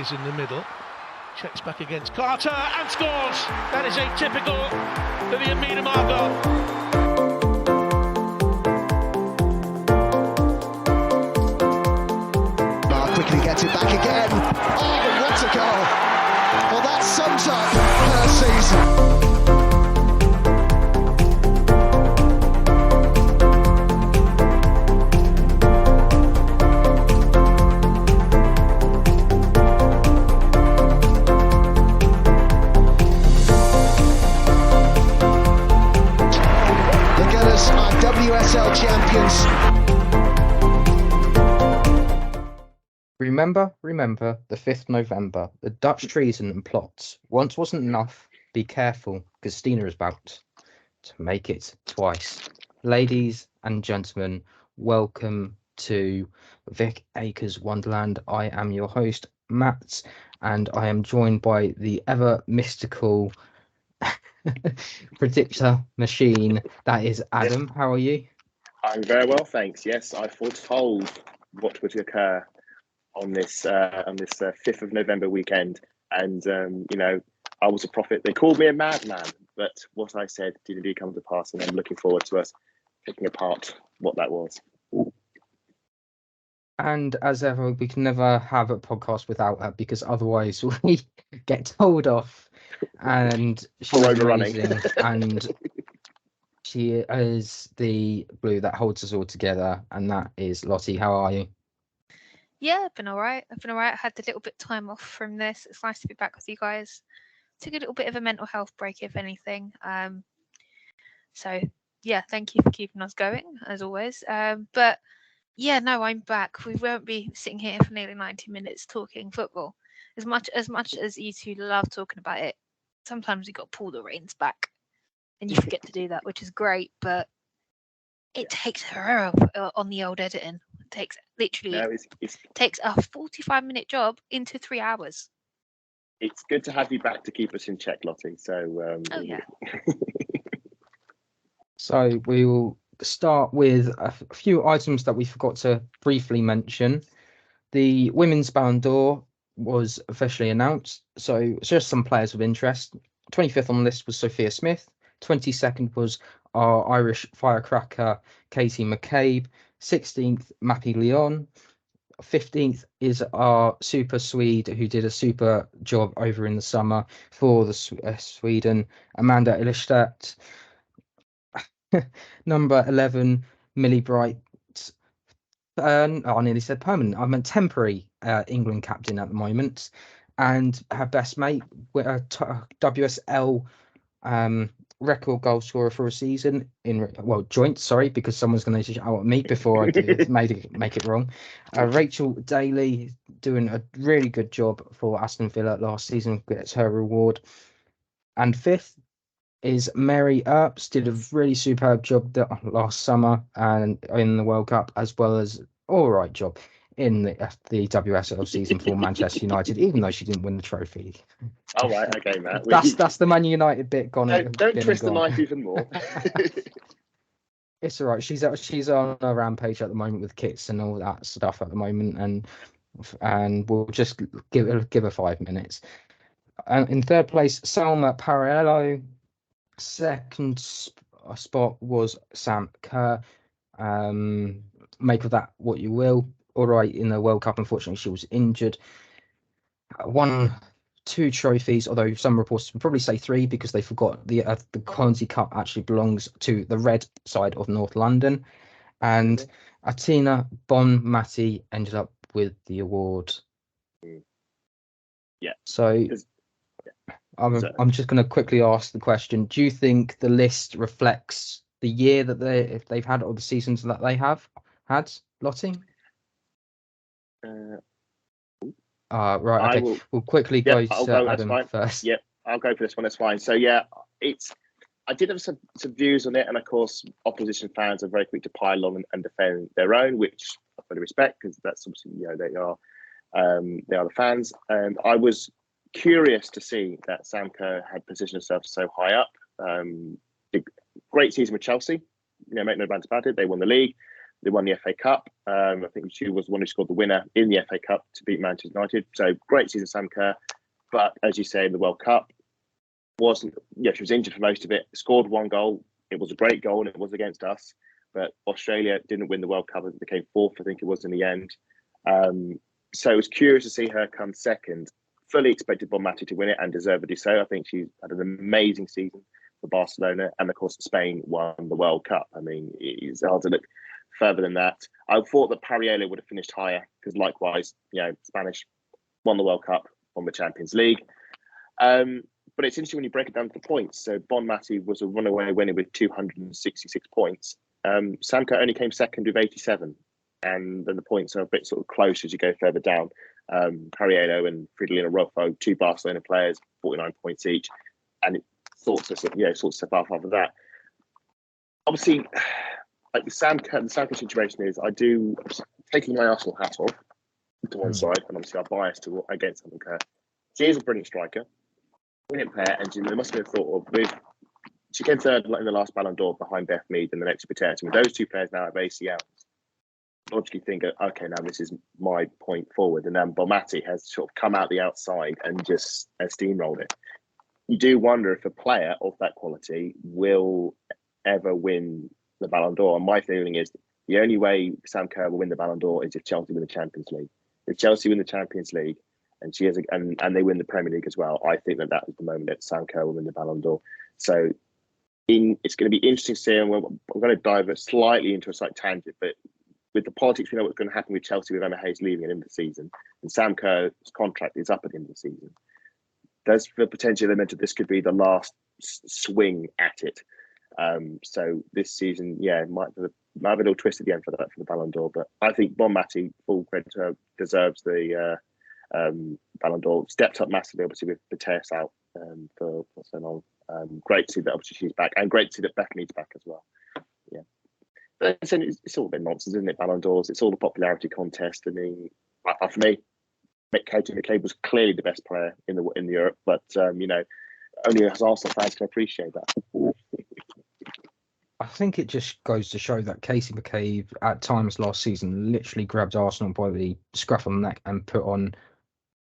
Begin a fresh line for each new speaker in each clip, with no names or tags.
Davies in the middle. Checks back against Carter and scores. That is atypical for the Amina Margot.
Quickly gets it back again. Oh, what a goal! Well, that sums up her season. The Gunners are WSL champions.
Remember the 5th November, the Dutch treason and plots. Once wasn't enough, be careful, because Stina is about to make it twice. Ladies and gentlemen, welcome to Vic Akers Wonderland. I am your host, Matt, and I am joined by the ever mystical predictor machine, that is Adam. Yes. How are you?
I'm very well, thanks. Yes, I foretold what would occur on this 5th of November weekend, and I was a prophet. They called me a madman, but what I said did indeed come to pass, and I'm looking forward to us picking apart what that was.
And as ever, we can never have a podcast without her, because otherwise we get told off. And she's amazing, and she is the glue that holds us all together, and that is Lottie. How are you?
Yeah, I've been all right. I had a little bit of time off from this. It's nice to be back with you guys. Took a little bit of a mental health break, if anything. So yeah, thank you for keeping us going as always. But yeah, no, I'm back. We won't be sitting here for nearly 90 minutes talking football. As much as you two love talking about it, sometimes you got to pull the reins back, and you forget to do that, which is great. But it takes forever on the old editing. It takes literally takes a 45-minute job into 3 hours.
It's good to have you back to keep us in check, Lottie. So
yeah.
So we will start with a few items that we forgot to briefly mention. The women's Ballon d'Or was officially announced. So it's just some players of interest. 25th on the list was Sophia Smith. 22nd was our Irish firecracker Katie McCabe. 16th, Mappy Leon. 15th is our super Swede who did a super job over in the summer for the Sweden, Amanda Ilestedt. Number 11, Millie Bright. I nearly said permanent. I meant temporary England captain at the moment. And her best mate, WSL record goal scorer for a season joint, sorry, because someone's going to shout at me before I make it wrong. Rachel Daly doing a really good job for Aston Villa last season, gets her reward. And 5th is Mary Earps, did a really superb job last summer and in the World Cup, as well as all right job in the WSL season for Manchester United, even though she didn't win the trophy.
Oh right, okay, Matt.
That's the Man United bit gone.
Don't twist the knife even more.
It's all right. She's on a rampage at the moment with kits and all that stuff at the moment, and we'll just give her 5 minutes. And in 3rd place, Salma Parello. 2nd spot was Sam Kerr. Make of that what you will. All right, in the World Cup, unfortunately, she was injured. Won 2 trophies, although some reporters would probably say 3 because they forgot the Conti Cup actually belongs to the red side of North London. And Atina Bonmati ended up with the award.
Yeah.
So I'm just going to quickly ask the question: do you think the list reflects the year that they've had, or the seasons that they have had, Lottie? Right. Okay. We'll quickly go to Adam first.
Yep, I'll go for this one. That's fine. So yeah, I did have some views on it, and of course, opposition fans are very quick to pile on and defend their own, which I fully respect because that's obviously they are the fans. And I was curious to see that Sam Kerr had positioned herself so high up. Great season with Chelsea. Make no bounds about it. They won the league. They won the FA Cup. I think she was the one who scored the winner in the FA Cup to beat Manchester United. So great season, Sam Kerr. But as you say, in the World Cup, she was injured for most of it. Scored one goal. It was a great goal, and it was against us. But Australia didn't win the World Cup. They came fourth, I think it was, in the end. So it was curious to see her come second. Fully expected Bonmati to win it, and deservedly so. I think she's had an amazing season for Barcelona, and of course Spain won the World Cup. I mean, it's hard to look further than that. I thought that Pariello would have finished higher because, likewise, Spanish won the World Cup, won the Champions League. But it's interesting when you break it down to the points. So Bonmati was a runaway winner with 266 points. Sam Kerr only came second with 87, and then the points are a bit sort of close as you go further down. Pariello and Fridolina Rolfo, two Barcelona players, 49 points each, and it sorts of stuff off after that. Obviously, like the Sam Kerr situation is, I do, taking my Arsenal hat off to one side, and obviously I'm biased against Sam Kerr. She is a brilliant striker, brilliant player, and there must have been thought of she came third in the last Ballon d'Or behind Beth Mead and the next Paterno. With those two players now at ACLs, logically think, okay, now this is my point forward. And then Bonmati has sort of come out the outside and just steamrolled it. You do wonder if a player of that quality will ever win the Ballon d'Or. And my feeling is the only way Sam Kerr will win the Ballon d'Or is if Chelsea win the Champions League. If Chelsea win the Champions League and and they win the Premier League as well, I think that is the moment that Sam Kerr will win the Ballon d'Or. So it's going to be interesting to see, and I'm going to dive slightly into a slight tangent, but with the politics, we know what's going to happen with Chelsea with Emma Hayes leaving at the end of the season, and Sam Kerr's contract is up at the end of the season. There's the potential element of this could be the last swing at it. So this season, might have a little twist at the end for the Ballon d'Or, but I think Bonmati, full credit to her, deserves the Ballon d'Or. Stepped up massively, obviously, with the test out for so long. Great to see that obviously she's back, and great to see that Beth Mead's back as well. Yeah, but it's all a bit nonsense, isn't it? Ballon d'Ors, it's all the popularity contest. I mean, for me, Katie McCabe was clearly the best player in Europe, but only as Arsenal fans can appreciate that.
I think it just goes to show that Casey McCabe at times last season literally grabbed Arsenal by the scruff of the neck and put on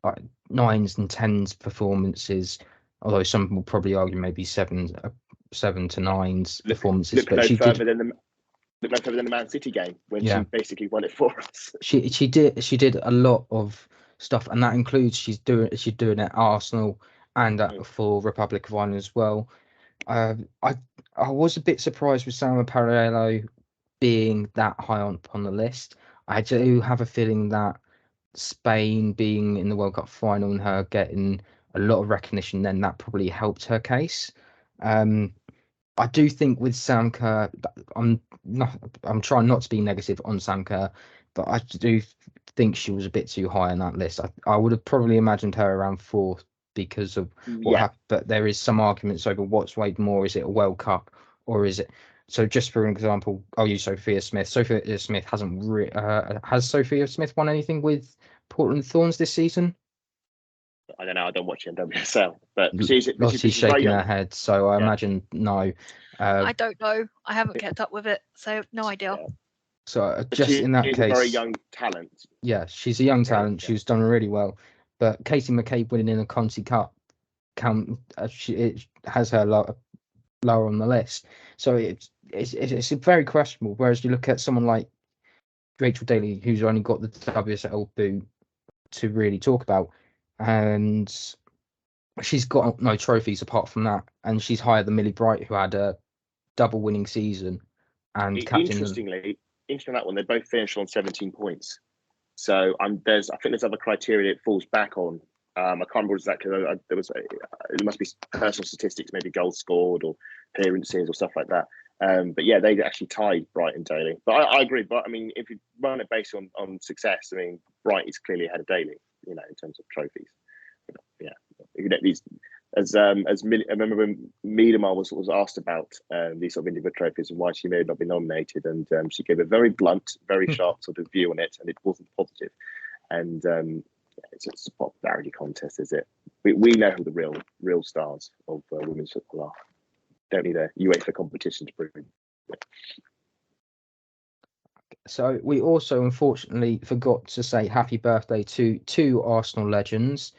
like 9s and 10s performances. Although some will probably argue maybe 7 to 9s performances.
Look no further than the Man City game when she basically won it for us.
She did a lot of stuff, and that includes she's doing it at Arsenal and for Republic of Ireland as well. I was a bit surprised with Sama Pariello being that high on the list. I do have a feeling that Spain being in the World Cup final and her getting a lot of recognition, then that probably helped her case. I do think with Sam Kerr, I'm trying not to be negative on Sam Kerr, but I do think she was a bit too high on that list. I would have probably imagined her around 4th because of what happened, but there is some arguments over what's weighed more. Is it a World Cup or is it? So just for an example, I'll use Sophia Smith. Sophia Smith has Sophia Smith won anything with Portland Thorns this season?
I don't know. I don't watch it in WSL, but
Lottie's shaking her head, so I imagine no.
I don't know. I haven't kept up with it, so no idea.
Yeah.
So just in that case,
a very young talent.
Yeah, she's a young talent. She's done really well. But Katie McCabe winning in a Conti Cup, it has her lower on the list. So it's very questionable. Whereas you look at someone like Rachel Daly, who's only got the WSL boot to really talk about, and she's got no trophies apart from that, and she's higher than Millie Bright, who had a double winning season and captain.
Interestingly that one, they both finished on 17 points. So I think there's other criteria it falls back on. I can't remember exactly. It must be personal statistics, maybe goals scored or appearances or stuff like that. But yeah, they actually tied Bright and Daly. But I agree. But I mean, if you run it based on success, I mean, Bright is clearly ahead of Daly, in terms of trophies. I remember when Meadow was asked about these sort of individual trophies and why she may not be nominated, and she gave a very blunt, very sharp sort of view on it, and it wasn't positive. And it's a popularity contest, is it? We know who the real stars of women's football are. Don't need a UEFA competition to prove it.
So we also unfortunately forgot to say happy birthday to two Arsenal legends.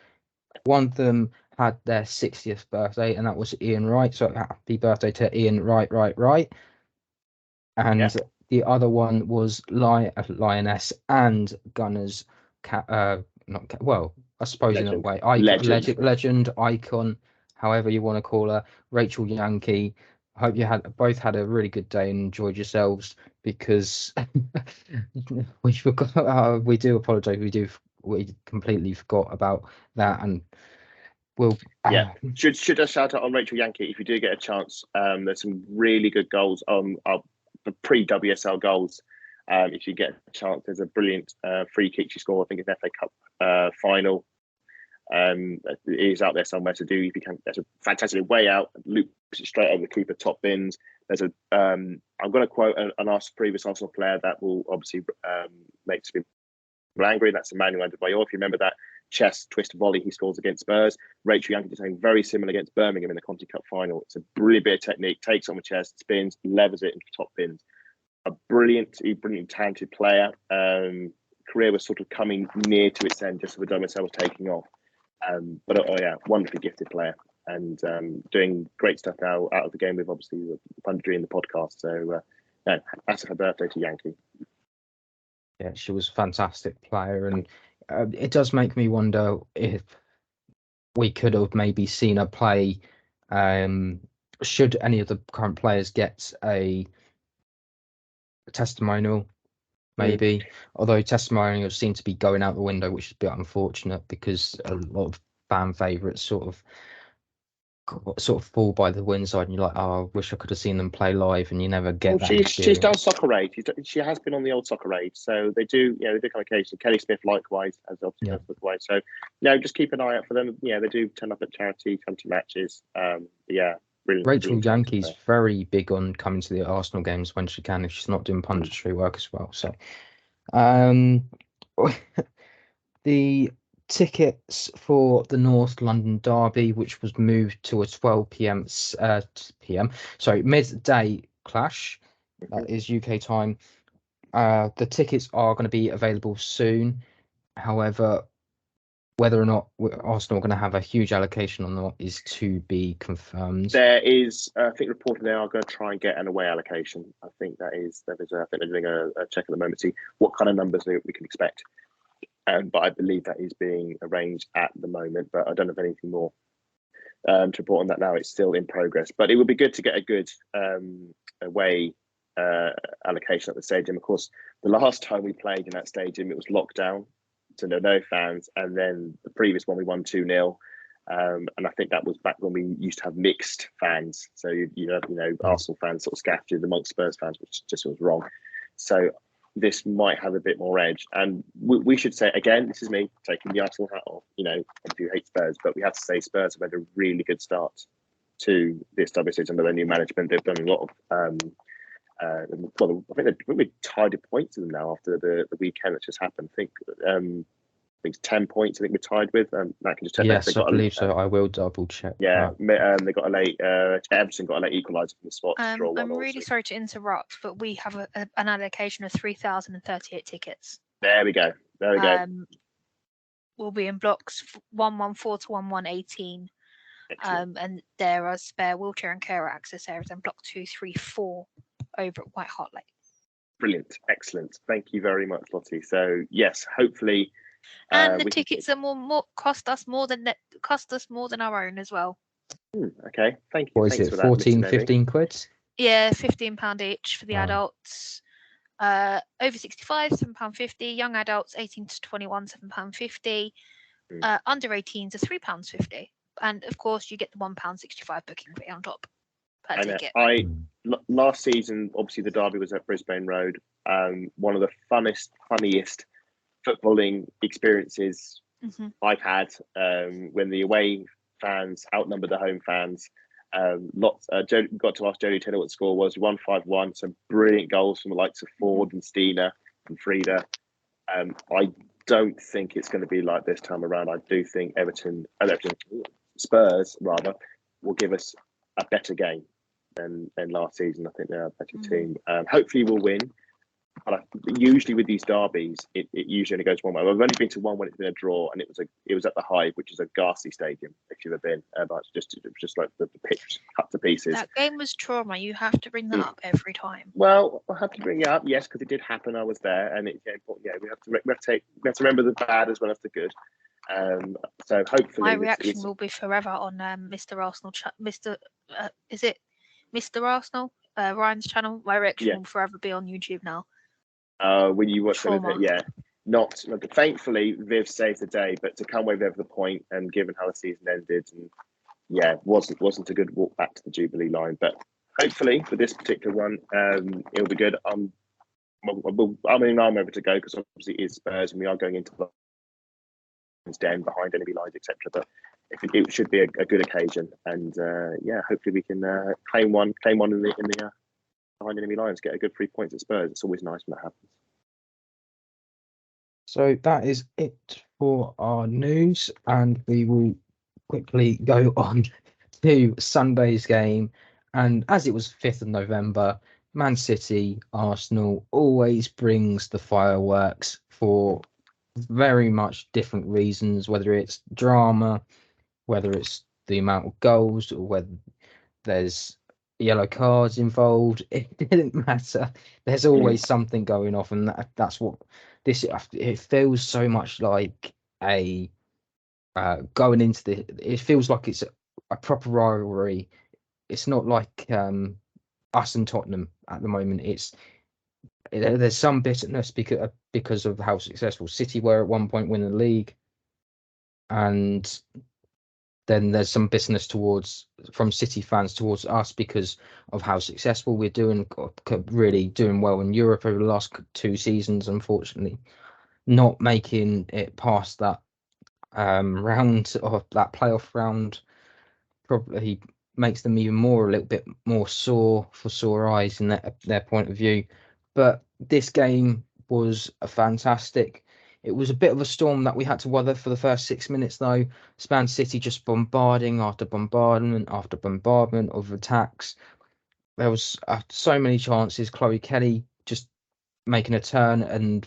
One of them had their 60th birthday, and that was Ian Wright. So happy birthday to Ian Wright. And
Yeah.
the other one was Lioness and Gunners. Not well, I suppose in a
Legend.
way, legend, icon, however you want to call her, Rachel Yankee. I hope you both had a really good day and enjoyed yourselves, because we forgot. We do apologise. We completely forgot about that, and we'll.
Yeah. Should I shout out on Rachel Yankee if you do get a chance? There's some really good goals on the pre-WSL goals. If you get a chance, there's a brilliant free kick she scored. I think it's an FA Cup final. It is out there somewhere to do. If you can, there's a fantastic way out. Loops it straight over the keeper, top bins. There's a. I'm going to quote an previous Arsenal player that will obviously make some people angry. That's Emmanuel Adebayor. If you remember that chest twist volley he scores against Spurs, Rachel Yankee did something very similar against Birmingham in the Conti Cup final. It's a brilliant bit of technique. Takes on the chest, spins, levers it into top bins. A brilliant, talented player. Career was sort of coming near to its end just as the WSL was taking off. But wonderfully gifted player, and doing great stuff now out of the game with obviously the punditry and the podcast. So that's her birthday to Yankee.
Yeah, she was a fantastic player, and it does make me wonder if we could have maybe seen her play. Should any of the current players get a testimonial, maybe? Although testimonials seem to be going out the window, which is a bit unfortunate, because a lot of fan favourites sort of fall by the wayside, and you're like, oh, I wish I could have seen them play live, and you never get that.
She's done Soccer Aid. She has been on the old Soccer Aid, so they do come occasionally. Kelly Smith likewise has obviously done Soccer Aid. So just keep an eye out for them. Yeah, they do turn up at charity, come to matches. Brilliant.
Rachel Yankee's very big on coming to the Arsenal games when she can, if she's not doing punditry work as well. So, the tickets for the North London derby, which was moved to a 12 p.m. Midday clash. That is UK time. The tickets are going to be available soon. However, whether or not Arsenal are going to have a huge allocation or not is to be confirmed.
There is, I think, reported they are going to try and get an away allocation. I think I think they're doing a check at the moment to see what kind of numbers we can expect. But I believe that is being arranged at the moment. But I don't have anything more to report on that now. It's still in progress. But it would be good to get a good away allocation at the stadium. Of course, the last time we played in that stadium, it was lockdown. So no fans, and then the previous one we won 2-0, and I think that was back when we used to have mixed fans. So Arsenal fans sort of scattered amongst Spurs fans, which just was wrong. So this might have a bit more edge, and we should say again, this is me taking the Arsenal hat off. If you hate Spurs, but we have to say Spurs have had a really good start to this WSL under their new management. They've done a lot of. I think we're tied at points with them now after the weekend that just happened. I think it's 10 points. I think we're tied with. Matt can just check.
Yes, I believe so. I will double check.
Yeah, they got a late. Everton got a late equaliser from the spot.
I'm really sorry to interrupt, but we have an allocation of 3,038 tickets.
There we go.
We'll be in blocks 114 to 1118. And there are spare wheelchair and carer access areas in block 234 over at White Hart Lake.
Brilliant, excellent. Thank you very much, Lottie. So yes, hopefully.
And the tickets are more cost us more than our own as well.
Okay, thank you.
What is it? 14, 15 quid?
Yeah, £15 each for the adults. Over 65, £7.50. Young adults, 18 to 21, £7.50. Under 18s are £3.50. And of course, you get the £1.65 booking fee on top.
Last season, obviously the derby was at Brisbane Road. One of the funniest footballing experiences I've had when the away fans outnumbered the home fans. Got to ask Jodie Taylor what the score was. We won 5-1. Some brilliant goals from the likes of Ford and Steiner and Frida. I don't think it's going to be like this time around. I do think Spurs rather will give us a better game than last season. I think they're a better team. Hopefully we'll win. Usually with these derbies, it usually only goes one way. I've only been to one when it's been a draw, and it was at the Hive, which is a ghastly stadium if you've ever been. But it was just like the pitch cut to pieces.
That game was trauma. You have to bring that up every time.
Well, I have to bring it up, yes, because it did happen. I was there, and we have to remember the bad as well as the good. So hopefully,
My reaction will be forever on Mr. Arsenal. Is it Mr. Arsenal? Ryan's channel. My reaction will forever be on YouTube now.
When you watch it, not thankfully Viv saved the day, but to come away with the point, and given how the season ended, and wasn't a good walk back to the Jubilee line. But hopefully for this particular one, it'll be good. I'm over to go because obviously it is Spurs, and we are going into the den behind enemy lines, etc. But it should be a good occasion, and hopefully we can claim one in the behind enemy lines, get a good 3 points at Spurs. It's always nice when that happens.
So that is it for our news, and we will quickly go on to Sunday's game. And as it was 5th of November, Man City, Arsenal always brings the fireworks for very much different reasons, whether it's drama, whether it's the amount of goals, or whether there's yellow cards involved. It didn't matter. There's always something going off, and that's what this. It feels so much like a going into the. It feels like it's a proper rivalry. It's not like us and Tottenham at the moment. There's some bitterness because of how successful City were at one point winning the league, and then there's some bitterness from City fans towards us because of how successful we're doing, really doing well in Europe over the last 2 seasons. Unfortunately, not making it past that round, or that playoff round, probably makes them even a little bit more sore eyes in their point of view. But this game was fantastic. It was a bit of a storm that we had to weather for the first 6 minutes, though. Man City just bombarding after bombardment after bombardment of attacks. There was so many chances. Chloe Kelly just making a turn and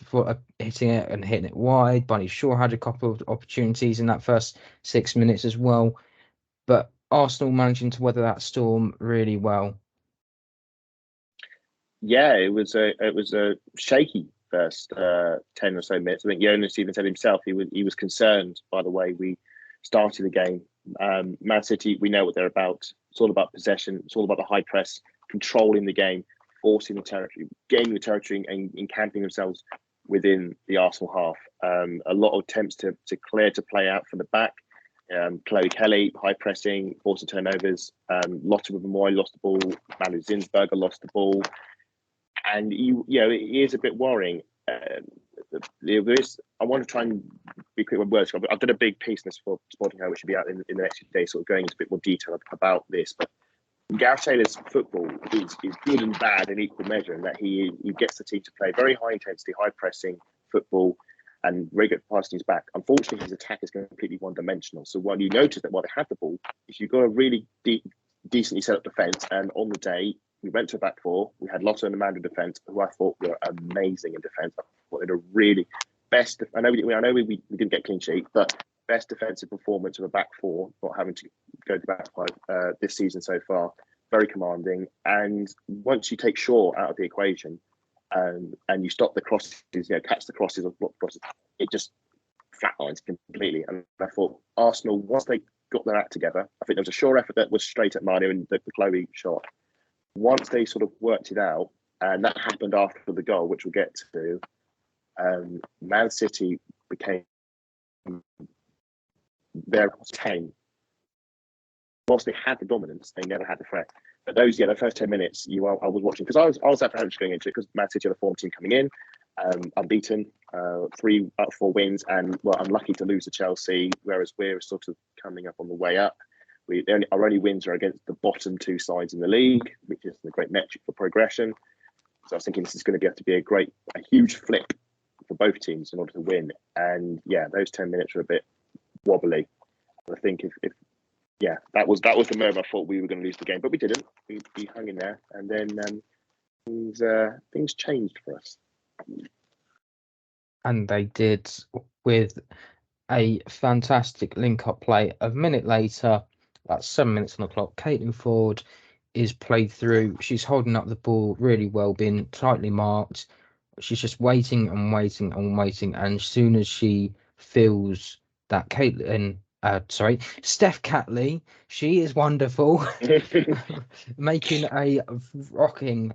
hitting it wide. Bunny Shaw had a couple of opportunities in that first 6 minutes as well. But Arsenal managing to weather that storm really well.
Yeah, it was a shaky first 10 or so minutes. I think Jonas even said himself he was concerned by the way we started the game. Man City, we know what they're about. It's all about possession. It's all about the high press, controlling the game, forcing the territory, gaining the territory, and encamping themselves within the Arsenal half. A lot of attempts to clear to play out from the back. Chloe Kelly high pressing, forcing turnovers. Lotte with Moy lost the ball. Manu Zinsberger lost the ball. And it is a bit worrying. I want to try and be quick with words. I've done a big piece in this for Sporting How, which should be out in the next few days, sort of going into a bit more detail about this. But Gareth Taylor's football is good and bad in equal measure, in that he gets the team to play very high intensity, high pressing football, and very good passing his back. Unfortunately, his attack is completely one dimensional. So while you notice that while they have the ball, if you've got a really decently set up defence, and on the day, we went to a back four. We had Lotte and Amanda defence, who I thought were amazing in defence. I thought they were really best. I know we didn't get clean sheet, but best defensive performance of a back four, not having to go to back five this season so far. Very commanding. And once you take Shaw out of the equation, and you stop the crosses, catch the crosses or block the crosses, it just flatlines completely. And I thought Arsenal, once they got their act together, I think there was a Shaw effort that was straight at Manu and the Chloe shot. Once they sort of worked it out, and that happened after the goal, which we'll get to, Man City became their 10. Whilst they had the dominance, they never had the threat. But the first 10 minutes, I was watching, because I was apprehensive going into it, because Man City are the form team coming in, unbeaten, 3 out of 4 wins, and unlucky to lose to Chelsea, whereas we're sort of coming up on the way up. Our only wins are against the bottom 2 sides in the league, which is a great metric for progression. So I was thinking this is going to be a huge flip for both teams in order to win. And those 10 minutes were a bit wobbly. I think if that was the moment I thought we were going to lose the game, but we didn't. We hung in there, and then things changed for us.
And they did, with a fantastic link-up play. A minute later, that's 7 minutes on the clock, Caitlin Ford is played through. She's holding up the ball really well, being tightly marked. She's just waiting and waiting and waiting. And as soon as she feels that Steph Catley, she is wonderful, making a rocking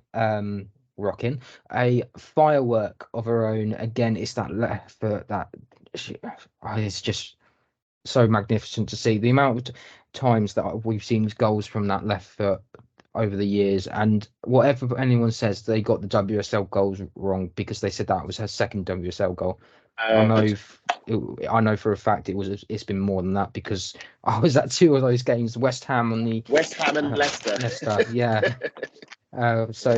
a firework of her own. Again, it's that left foot that it's just so magnificent to see. The amount of times that we've seen goals from that left foot over the years, and whatever anyone says, they got the WSL goals wrong because they said that was her second WSL goal. I know for a fact it's been more than that, because I was at 2 of those games, West Ham and
Leicester.
Leicester, yeah. So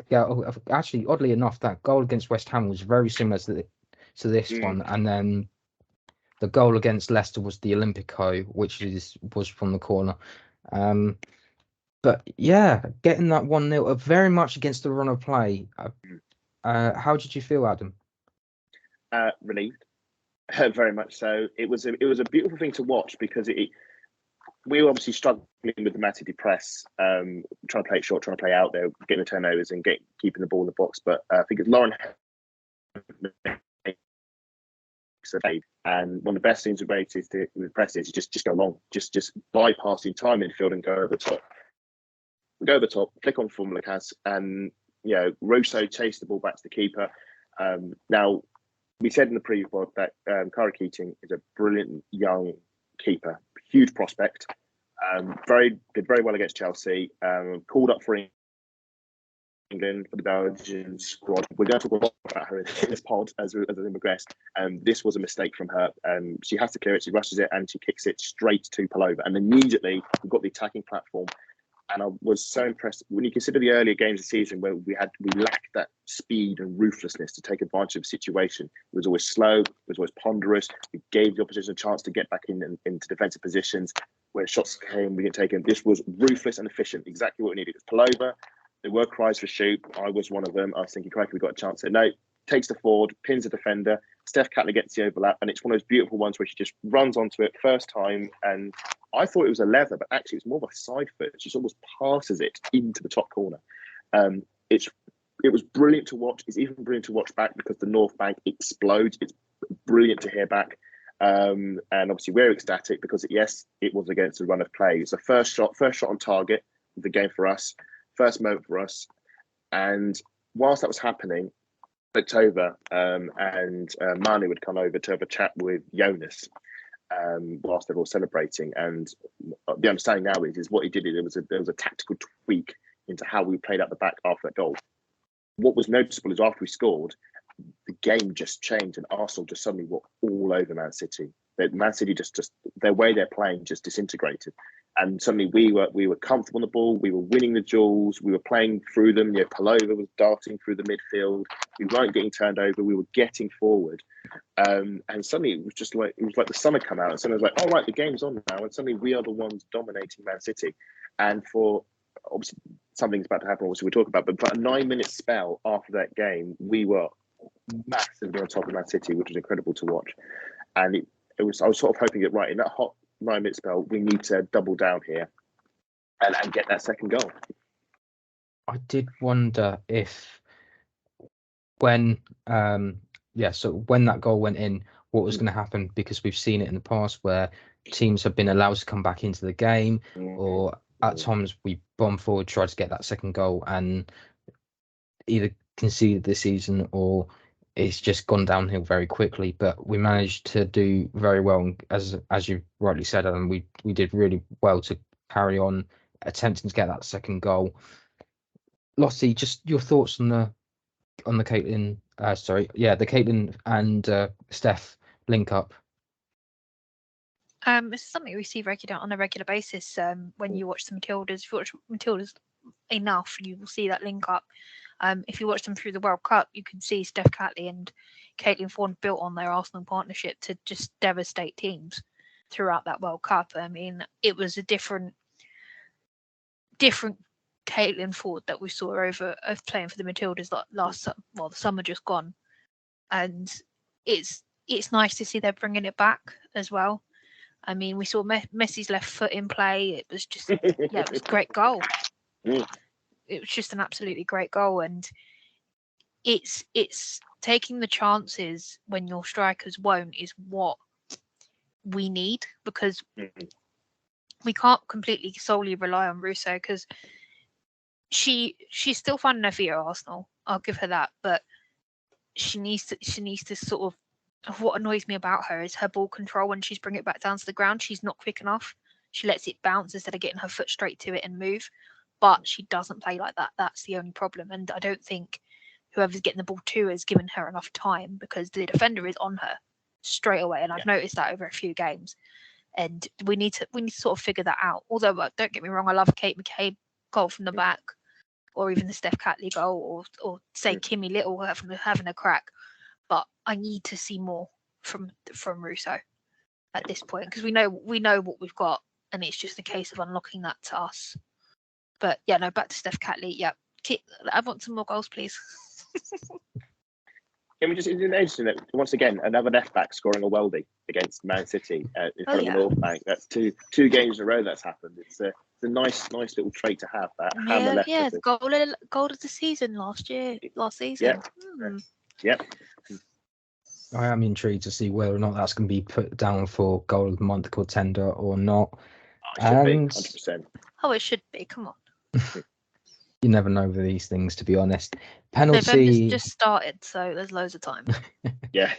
yeah, actually, oddly enough, that goal against West Ham was very similar to this one, and then the goal against Leicester was the Olympico, which was from the corner. But yeah, getting that 1-0 very much against the run of play. How did you feel, Adam?
Relieved, very much so. It was a beautiful thing to watch, because we were obviously struggling with the Man City press, trying to play it short, trying to play out there, getting the turnovers and keeping the ball in the box. But I think it's Lauren. And one of the best things with press is just go long, just bypass the entire midfield and go over the top. We go over the top, click on Formula Cas, and Rousseau chased the ball back to the keeper. Now, we said in the preview that Cara Keating is a brilliant young keeper, huge prospect. Did very well against Chelsea. Called up for England for the Belgian squad. We're going to talk a lot about her in this pod as we progress. This was a mistake from her. She has to clear it. She rushes it and she kicks it straight to Palova. And immediately we've got the attacking platform. And I was so impressed when you consider the earlier games of the season where we lacked that speed and ruthlessness to take advantage of the situation. It was always slow. It was always ponderous. We gave the opposition a chance to get back into defensive positions. Where shots came, we didn't take them. This was ruthless and efficient. Exactly what we needed. It was Palova. There were cries for shoot. I was one of them. I was thinking, crikey, we got a chance. So no, takes the forward, pins the defender. Steph Catley gets the overlap, and it's one of those beautiful ones where she just runs onto it first time. And I thought it was a leather, but actually it's more of a side foot. She almost passes it into the top corner. It was brilliant to watch. It's even brilliant to watch back because the North Bank explodes. It's brilliant to hear back. And obviously we're ecstatic because yes, it was against the run of play. It's the first shot on target of the game for us. First moment for us. And whilst that was happening, looked over and Manu would come over to have a chat with Jonas whilst they're all celebrating. And the understanding now is what he did, there was a tactical tweak into how we played out the back after that goal. What was noticeable is after we scored, the game just changed and Arsenal just suddenly were all over Man City. Man City just their way they're playing just disintegrated. And suddenly we were comfortable on the ball. We were winning the duels. We were playing through them. Palova was darting through the midfield. We weren't getting turned over. We were getting forward. And suddenly it was like the sun had come out. And suddenly it was like, all right, the game's on now. And suddenly we are the ones dominating Man City. And for obviously something's about to happen. Obviously we'll talk about, but for a 9-minute spell after that game, we were massively on top of Man City, which was incredible to watch. And I was sort of hoping that right in that hot 9-minute spell, we need to double down here and get that second goal.
I did wonder if when that goal went in, what was going to happen, because we've seen it in the past where teams have been allowed to come back into the game, or at times we bomb forward, try to get that second goal and either conceded this season or it's just gone downhill very quickly. But we managed to do very well, as you rightly said, Alan. We did really well to carry on attempting to get that second goal. Lottie, just your thoughts on the Caitlin, the Caitlin and Steph link up.
It's something we see on a regular basis. When you watch the Matildas, if you watch Matildas enough, you will see that link up. If you watch them through the World Cup, you can see Steph Catley and Caitlin Ford built on their Arsenal partnership to just devastate teams throughout that World Cup. I mean, it was a different Caitlin Ford that we saw over of playing for the Matildas the summer just gone, and it's nice to see they're bringing it back as well. I mean, we saw Messi's left foot in play. It was just it was a great goal.
Mm.
It was just an absolutely great goal, and it's taking the chances when your strikers won't is what we need, because we can't completely solely rely on Russo, because she's still finding her feet at Arsenal. I'll give her that, but she needs to sort of, what annoys me about her is her ball control. When she's bringing it back down to the ground, she's not quick enough. She lets it bounce instead of getting her foot straight to it and move. But she doesn't play like that. That's the only problem. And I don't think whoever's getting the ball to her is giving her enough time, because the defender is on her straight away. And I've noticed that over a few games. And we need to sort of figure that out. Although, don't get me wrong, I love Kate McCabe goal from the back, or even the Steph Catley goal, or say Kimmy Little having a crack. But I need to see more from Russo at this point, because we know what we've got, and it's just a case of unlocking that to us. But yeah, no, back to Steph Catley. Yeah, I want some more goals, please.
It's interesting that once again another left back scoring a worldie against Man City in front of the North Bank. That's two games in a row that's happened. It's a nice little trait to have. That hammer left.
Yeah, goal of the season last season.
Yep.
I am intrigued to see whether or not that's going to be put down for goal of the month contender or not.
It should be 100%.
Oh, it should be. Come on.
You never know with these things, to be honest. Penalty.
November's just started, so there's loads of time.
Yeah.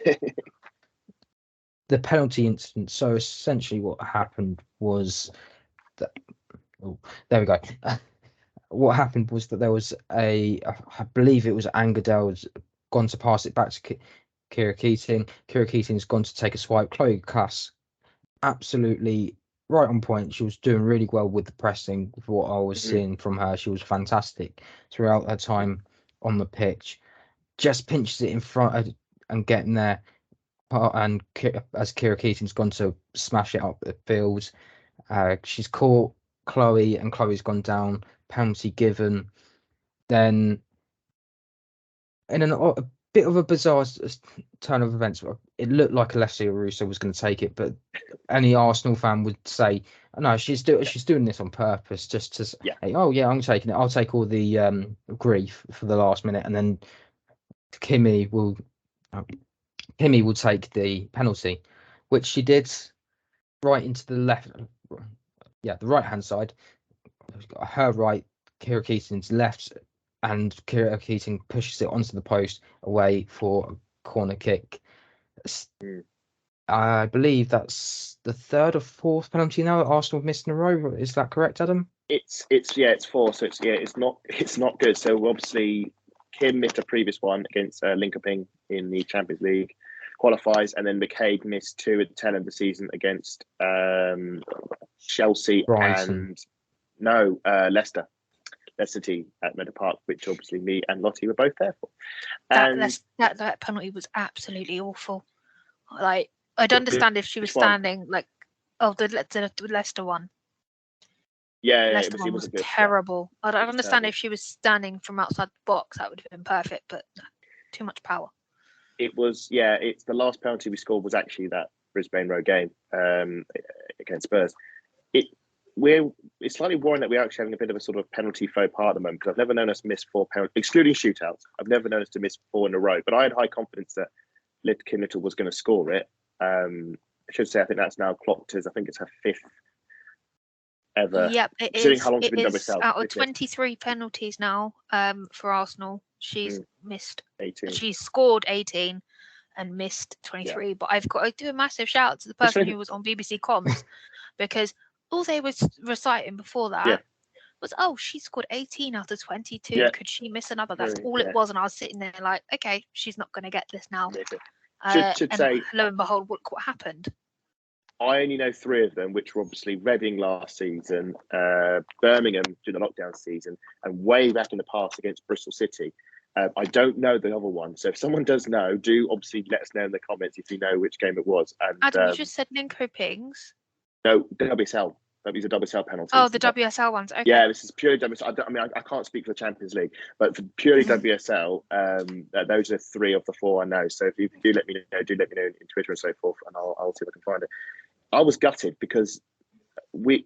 The penalty incident. So essentially, what happened was that. Oh, there we go. What happened was that there was I believe it was Angadell's gone to pass it back to Kira Keating. Kira Keating's gone to take a swipe. Chloe Cuss, absolutely right on point. She was doing really well with the pressing. For what I was seeing from her, she was fantastic throughout her time on the pitch. Just pinches it in front and getting there. And as Kira Keating's gone to smash it up the field, she's caught Chloe, and Chloe's gone down. Penalty given. Then, in a bit of a bizarre turn of events, it looked like Alessia Russo was going to take it, but any Arsenal fan would say, no, she's doing this on purpose, just to say, oh yeah, I'm taking it. I'll take all the grief for the last minute, and then Kimmy will take the penalty, which she did right into the left, the right hand side. Her right, Kira Keating's left, and Kira Keating pushes it onto the post away for a corner kick. I believe that's the third or fourth penalty now that Arsenal have missed in a row. Is that correct, Adam?
It's four. So it's not good. So obviously Kim missed a previous one against Linköping in the Champions League qualifiers, and then McCabe missed 2 at the tail end of the season against Chelsea
Brighton.
and Leicester City at Meadow Park, which obviously me and Lottie were both there for.
That penalty was absolutely awful. Like, I'd understand if she was standing the Leicester one.
Yeah,
Leicester one was terrible. I'd understand if she was standing from outside the box, that would have been perfect, but no, too much power.
It was, it's the last penalty we scored was actually that Brisbane Road game against Spurs. It's slightly worrying that we're actually having a bit of a sort of penalty faux pas at the moment, because I've never known us miss 4 penalties, excluding shootouts. I've never known us to miss 4 in a row, but I had high confidence that Kim Little was going to score it. I should say I think that's now clocked as, I think it's her 5th ever.
Yep, it is.
How long it's been done herself.
Out of 23 penalties now for Arsenal, she's missed
18.
She's scored 18 and missed 23. Yeah. But I've got to do a massive shout out to the person who was on BBC Comms, because all they were reciting before that was, she scored 18 out of 22. Yeah. Could she miss another? That's all it was. And I was sitting there like, okay, she's not going to get this now.
Should say,
lo and behold, what happened?
I only know 3 of them, which were obviously Reading last season, Birmingham during the lockdown season, and way back in the past against Bristol City. I don't know the other one. So if someone does know, do obviously let us know in the comments if you know which game it was. And
Adam, you just said Linköpings.
No, WSL. These are WSL penalties.
Oh, the WSL ones. Okay.
Yeah, this is purely WSL. I can't speak for the Champions League, but for purely WSL, those are 3 of the 4 I know. So if you do let me know, in Twitter and so forth, and I'll see if I can find it. I was gutted because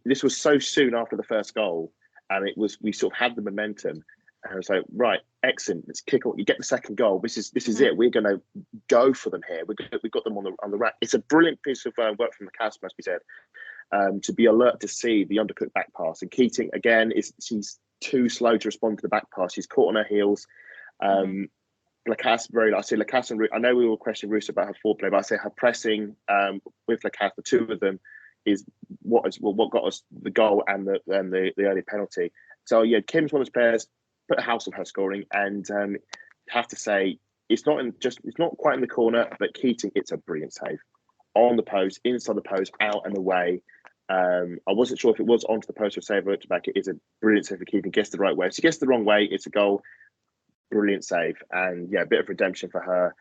this was so soon after the first goal, and we sort of had the momentum, and I was like, right, excellent, let's kick on. You get the second goal. This is it. We're going to go for them here. We've got them on the rack. It's a brilliant piece of work from the cast, must be said. To be alert to see the undercooked back pass, and Keating again she's too slow to respond to the back pass. She's caught on her heels. Lacasse Lacasse and I know we will question Russo about her foreplay, but I say her pressing with Lacasse, the 2 of them, is what got us the goal and the early penalty. So yeah, Kim's one of those players, put a house on her scoring, and have to say it's not quite in the corner, but Keating, it's a brilliant save on the post, inside the post, out and away. I wasn't sure if it was onto the post or save or back. It is a brilliant save for Keating. Gets the right way. If she gets the wrong way, it's a goal. Brilliant save, and yeah, a bit of redemption for her.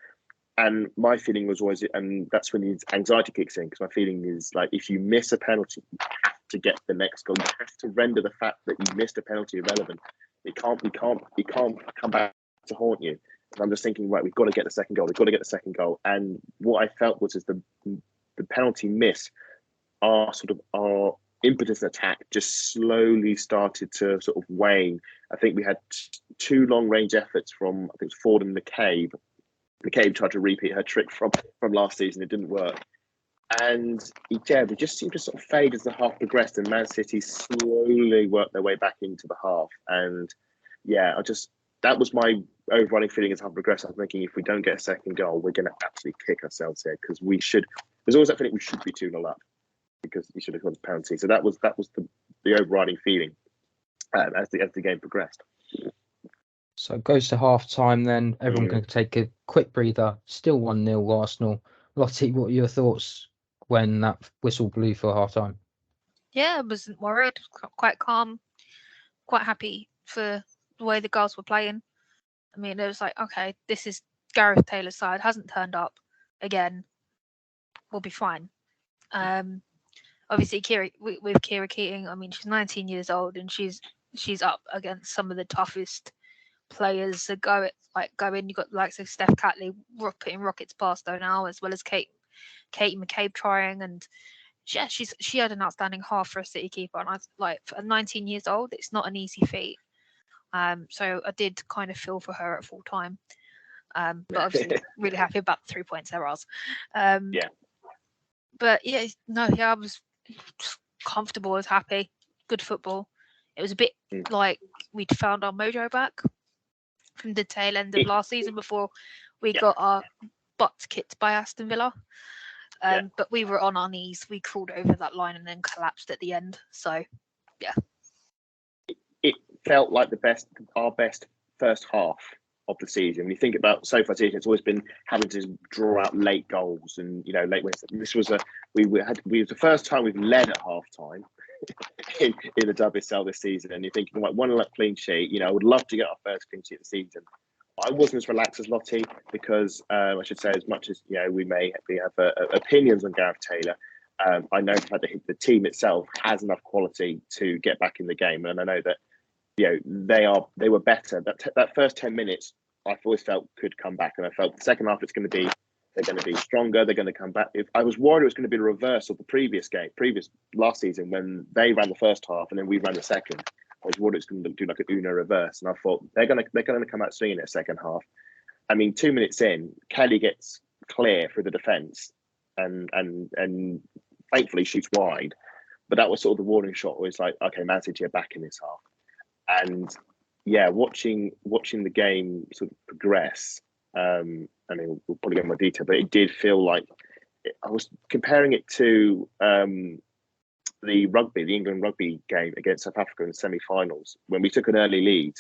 And my feeling was always, and that's when the anxiety kicks in, because my feeling is like, if you miss a penalty, you have to get the next goal. You have to render the fact that you missed a penalty irrelevant. It can't come back to haunt you. And I'm just thinking, right, we've got to get the second goal. We've got to get the second goal. And what I felt was the penalty miss, our impetus attack just slowly started to sort of wane. I think we had 2 long range efforts from, I think it was Ford and McCabe. McCabe tried to repeat her trick from last season. It didn't work. And yeah, we just seemed to sort of fade as the half progressed, and Man City slowly worked their way back into the half. And yeah, that was my overriding feeling as half progressed. I was thinking, if we don't get a second goal, we're going to absolutely kick ourselves here, because there's always that feeling we should be 2-0 up, because we should have got the penalty. So that was the overriding feeling as the game progressed.
So it goes to half time then. Everyone can take a quick breather. Still 1-0 Arsenal. Lottie, what are your thoughts when that whistle blew for half time?
Yeah, I wasn't worried. Quite calm. Quite happy for the way the girls were playing. I mean, it was like, okay, this is Gareth Taylor's side. Hasn't turned up again. We'll be fine. Obviously, with Kira Keating, I mean, she's 19 years old, and she's up against some of the toughest players that go in. You've got the likes of Steph Catley putting rockets past her now, as well as Katie McCabe trying, and yeah, she had an outstanding half for a City keeper, and I like, for 19 years old, it's not an easy feat. So I did kind of feel for her at full time, but obviously really happy about the 3 points there was. But yeah, I was comfortable, I was happy, good football. It was a bit like we'd found our mojo back from the tail end of last season before we got our butts kicked by Aston Villa. But we were on our knees. We crawled over that line and then collapsed at the end. So, yeah.
It felt like our best first half of the season. When you think about so far season, it's always been having to draw out late goals and late wins. This was the first time we've led at half time in the WSL this season, and you're thinking, like, one clean sheet. I would love to get our first clean sheet of the season. I wasn't as relaxed as Lottie, because I should say, as much as we may have opinions on Gareth Taylor, I know that the team itself has enough quality to get back in the game, and I know that they were better. That first 10 minutes, I've always felt could come back, and I felt the second half they're going to be stronger. They're going to come back. I was worried it was going to be the reverse of the previous last season, when they ran the first half and then we ran the second. I was worried it was going to do like an Uno reverse, and I thought they're going to come out swinging in the second half. I mean, 2 minutes in, Kelly gets clear through the defence and thankfully shoots wide. But that was sort of the warning shot. Where it's like, okay, Man City are back in this half, and yeah, watching the game sort of progress. I mean, we'll probably get more detail, but it did feel like I was comparing it to the England rugby game against South Africa in the semi-finals, when we took an early lead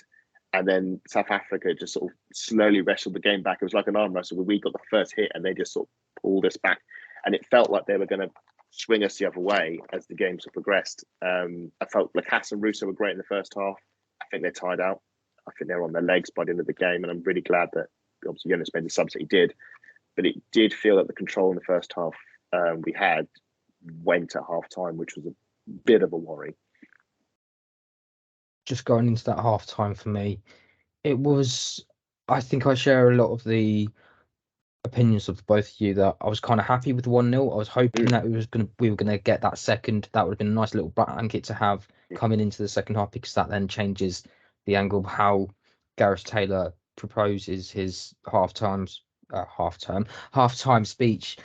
and then South Africa just sort of slowly wrestled the game back. It was like an arm wrestle where we got the first hit and they just sort of pulled us back, and it felt like they were going to swing us the other way as the game sort of progressed. I felt Lacasse and Russo were great in the first half. I think they're tired out. I think they're on their legs by the end of the game, and I'm really glad that obviously Jonas made the subs that he did. But it did feel that the control in the first half we had went at half time, which was bit of a worry.
Just going into that half time for me, it was. I think I share a lot of the opinions of both of you that I was kind of happy with 1-0. I was hoping that we were gonna get that second. That would have been a nice little blanket to have coming into the second half, because that then changes the angle of how Gareth Taylor proposes his halftime speech.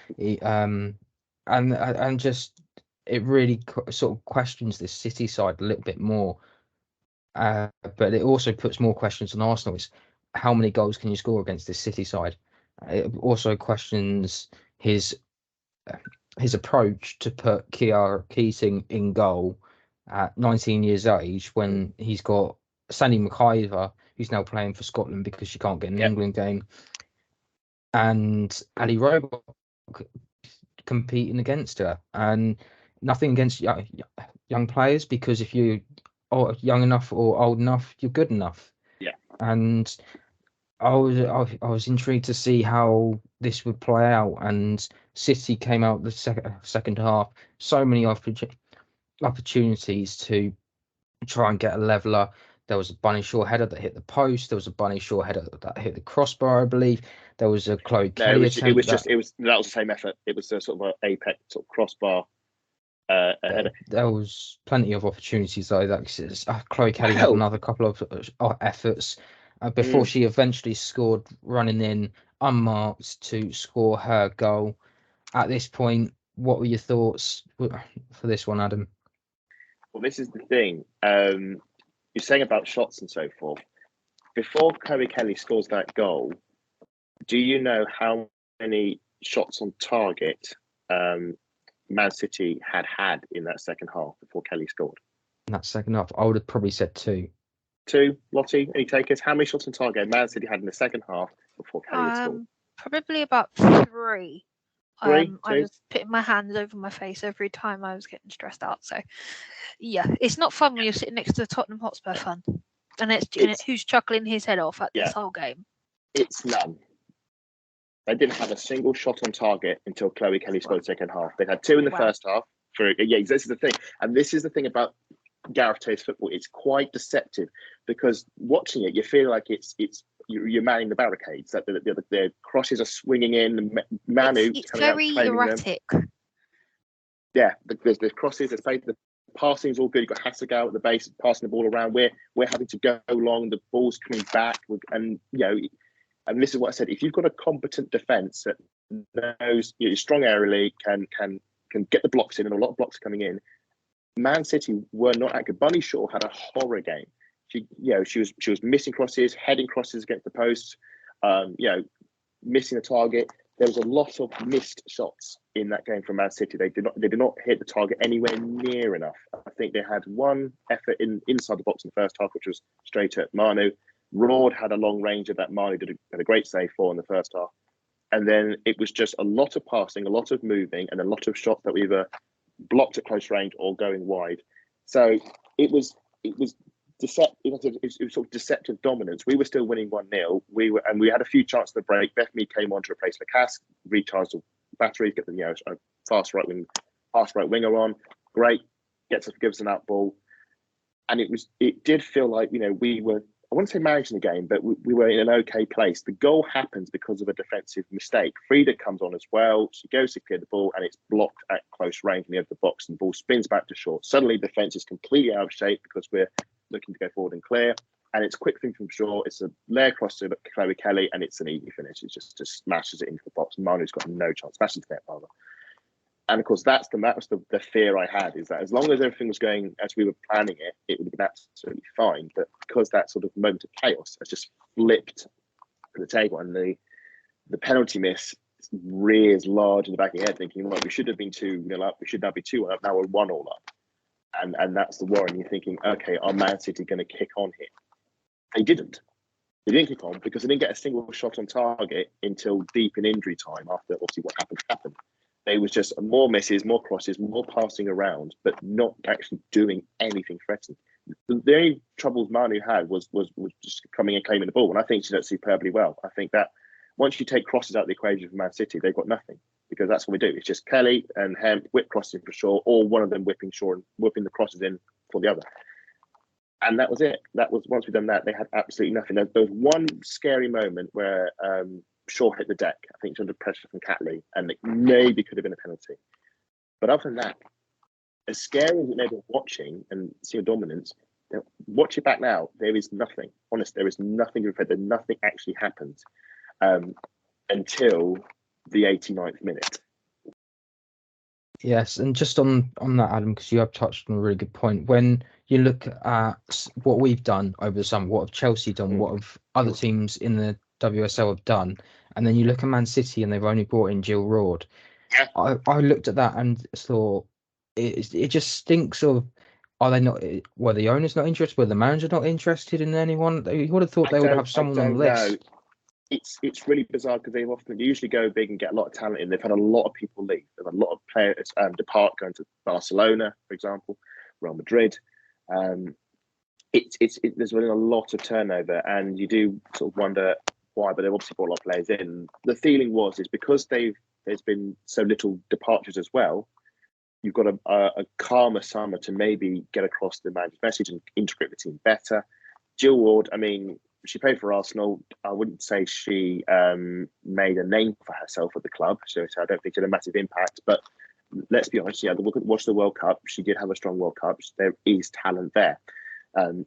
And just it really sort of questions this City side a little bit more. But it also puts more questions on Arsenal. It's how many goals can you score against this City side? It also questions his approach to put Kiara Keating in goal at 19 years age, when he's got Sandy McIver, who's now playing for Scotland because she can't get an England game, and Ali Roebuck competing against her. And nothing against young players, because if you are young enough or old enough, you're good enough.
Yeah.
And I was intrigued to see how this would play out, and City came out the second half, so many opportunities to try and get a leveler. There was a Bunny Shaw header that hit the post. There was a Bunny Shaw header that hit the crossbar, I believe. There was a Chloe Kelly attempt.
That was the same effort. It was a sort of an apex sort of crossbar header.
There was plenty of opportunities though. That Chloe Kelly had another couple of efforts before she eventually scored, running in unmarked to score her goal. At this point, what were your thoughts for this one, Adam?
Well, this is the thing. You're saying about shots and so forth. Before Chloe Kelly scores that goal, do you know how many shots on target Man City had in that second half before Kelly scored?
In that second half, I would have probably said 2.
2, Lottie, any takers? How many shots on target Man City had in the second half before Kelly scored?
Probably about 3. I
2?
was putting my hands over my face every time I was getting stressed out. So, yeah, it's not fun when you're sitting next to the Tottenham Hotspur fan, and it's who's chuckling his head off at this whole game.
It's none. They didn't have a single shot on target until Chloe Kelly scored the second half. They had 2 in the first half. This is the thing, and this is the thing about Gareth Taylor's football. It's quite deceptive, because watching it, you feel like you're manning the barricades. That the crosses are swinging in. Manu,
it's very erratic.
Yeah, there's crosses. There's the passing's all good. You've got Hasegawa at the base passing the ball around. We're having to go long. The ball's coming back, and and this is what I said. If you've got a competent defence that knows strong aerially, can get the blocks in, and a lot of blocks coming in. Man City were not that good. Bunny Shaw had a horror game. She was missing crosses, heading crosses against the posts, missing the target. There was a lot of missed shots in that game from Man City. They did not hit the target anywhere near enough. I think they had one effort inside the box in the first half, which was straight at Manu. Rord had a long range of that. Manu had a great save for in the first half. And then it was just a lot of passing, a lot of moving, and a lot of shots that we either blocked at close range or going wide. So it was sort of deceptive dominance. We were still winning 1-0. We had a few chances to break. Bethany came on to replace Lacasse, recharge the batteries, get the a fast right winger on. Great, gives us an out ball, and it did feel like we were. I wouldn't say managing the game, but we were in an okay place. The goal happens because of a defensive mistake. Frida comes on as well. She goes to clear the ball, and it's blocked at close range near the box, and the ball spins back to short. Suddenly, the defence is completely out of shape because we're looking to go forward and clear. And it's quick thing from short. It's a layer cross to Chloe Kelly, and it's an easy finish. It just smashes it into the box. Manu's got no chance. Smashes the net, rather. And of course, that was the fear I had, is that as long as everything was going as we were planning it, it would have been absolutely fine. But because that sort of moment of chaos has just flipped the table, and the penalty miss rears large in the back of your head, thinking, well, we should have been 2-0 up. We should now be 2-1 up. Now we're 1-1 up. And that's the worry. And you're thinking, okay, are Man City going to kick on here? They didn't. They didn't kick on because they didn't get a single shot on target until deep in injury time, after obviously what happened. They was just more misses, more crosses, more passing around, but not actually doing anything threatening. The only troubles Manu had was just coming and claiming the ball, and I think she did superbly well. I think that once you take crosses out of the equation for Man City, they've got nothing. because that's what we do. It's just Kelly and Hemp whip crossing for Shaw, or one of them whipping Shaw and whipping the crosses in for the other. And that was it. That was, once we'd done that, they had absolutely nothing. There was one scary moment where Shaw hit the deck. I think he was under pressure from Catley, and it maybe could have been a penalty. But other than that, as scary as it may be watching and seeing dominance, watch it back now. There is nothing. Honest, there is nothing to reflect. Nothing actually happened until the 89th minute.
Yes, and just on that, Adam, because you have touched on a really good point. When you look at what we've done over the summer, what have Chelsea done, what have other teams in the WSL have done, and then you look at Man City and they've only brought in Jill Roord.
Yeah.
I looked at that and thought it just stinks of. Are they not? Were the owners not interested? Were the manager not interested in anyone? You would have thought they would have someone on the list.
No. It's really bizarre because they usually go big and get a lot of talent in. They've had a lot of people leave. They've had a lot of players depart, going to Barcelona, for example, Real Madrid. There's been a lot of turnover, and you do sort of wonder why. But they've obviously brought a lot of players in. The feeling is because there's been so little departures as well. You've got a calmer summer to maybe get across the manager's message and integrate the team better. Jill Ward, I mean, she played for Arsenal. I wouldn't say she made a name for herself at the club, so I don't think she had a massive impact. But let's be honest, watch the World Cup. She did have a strong World Cup. There is talent there.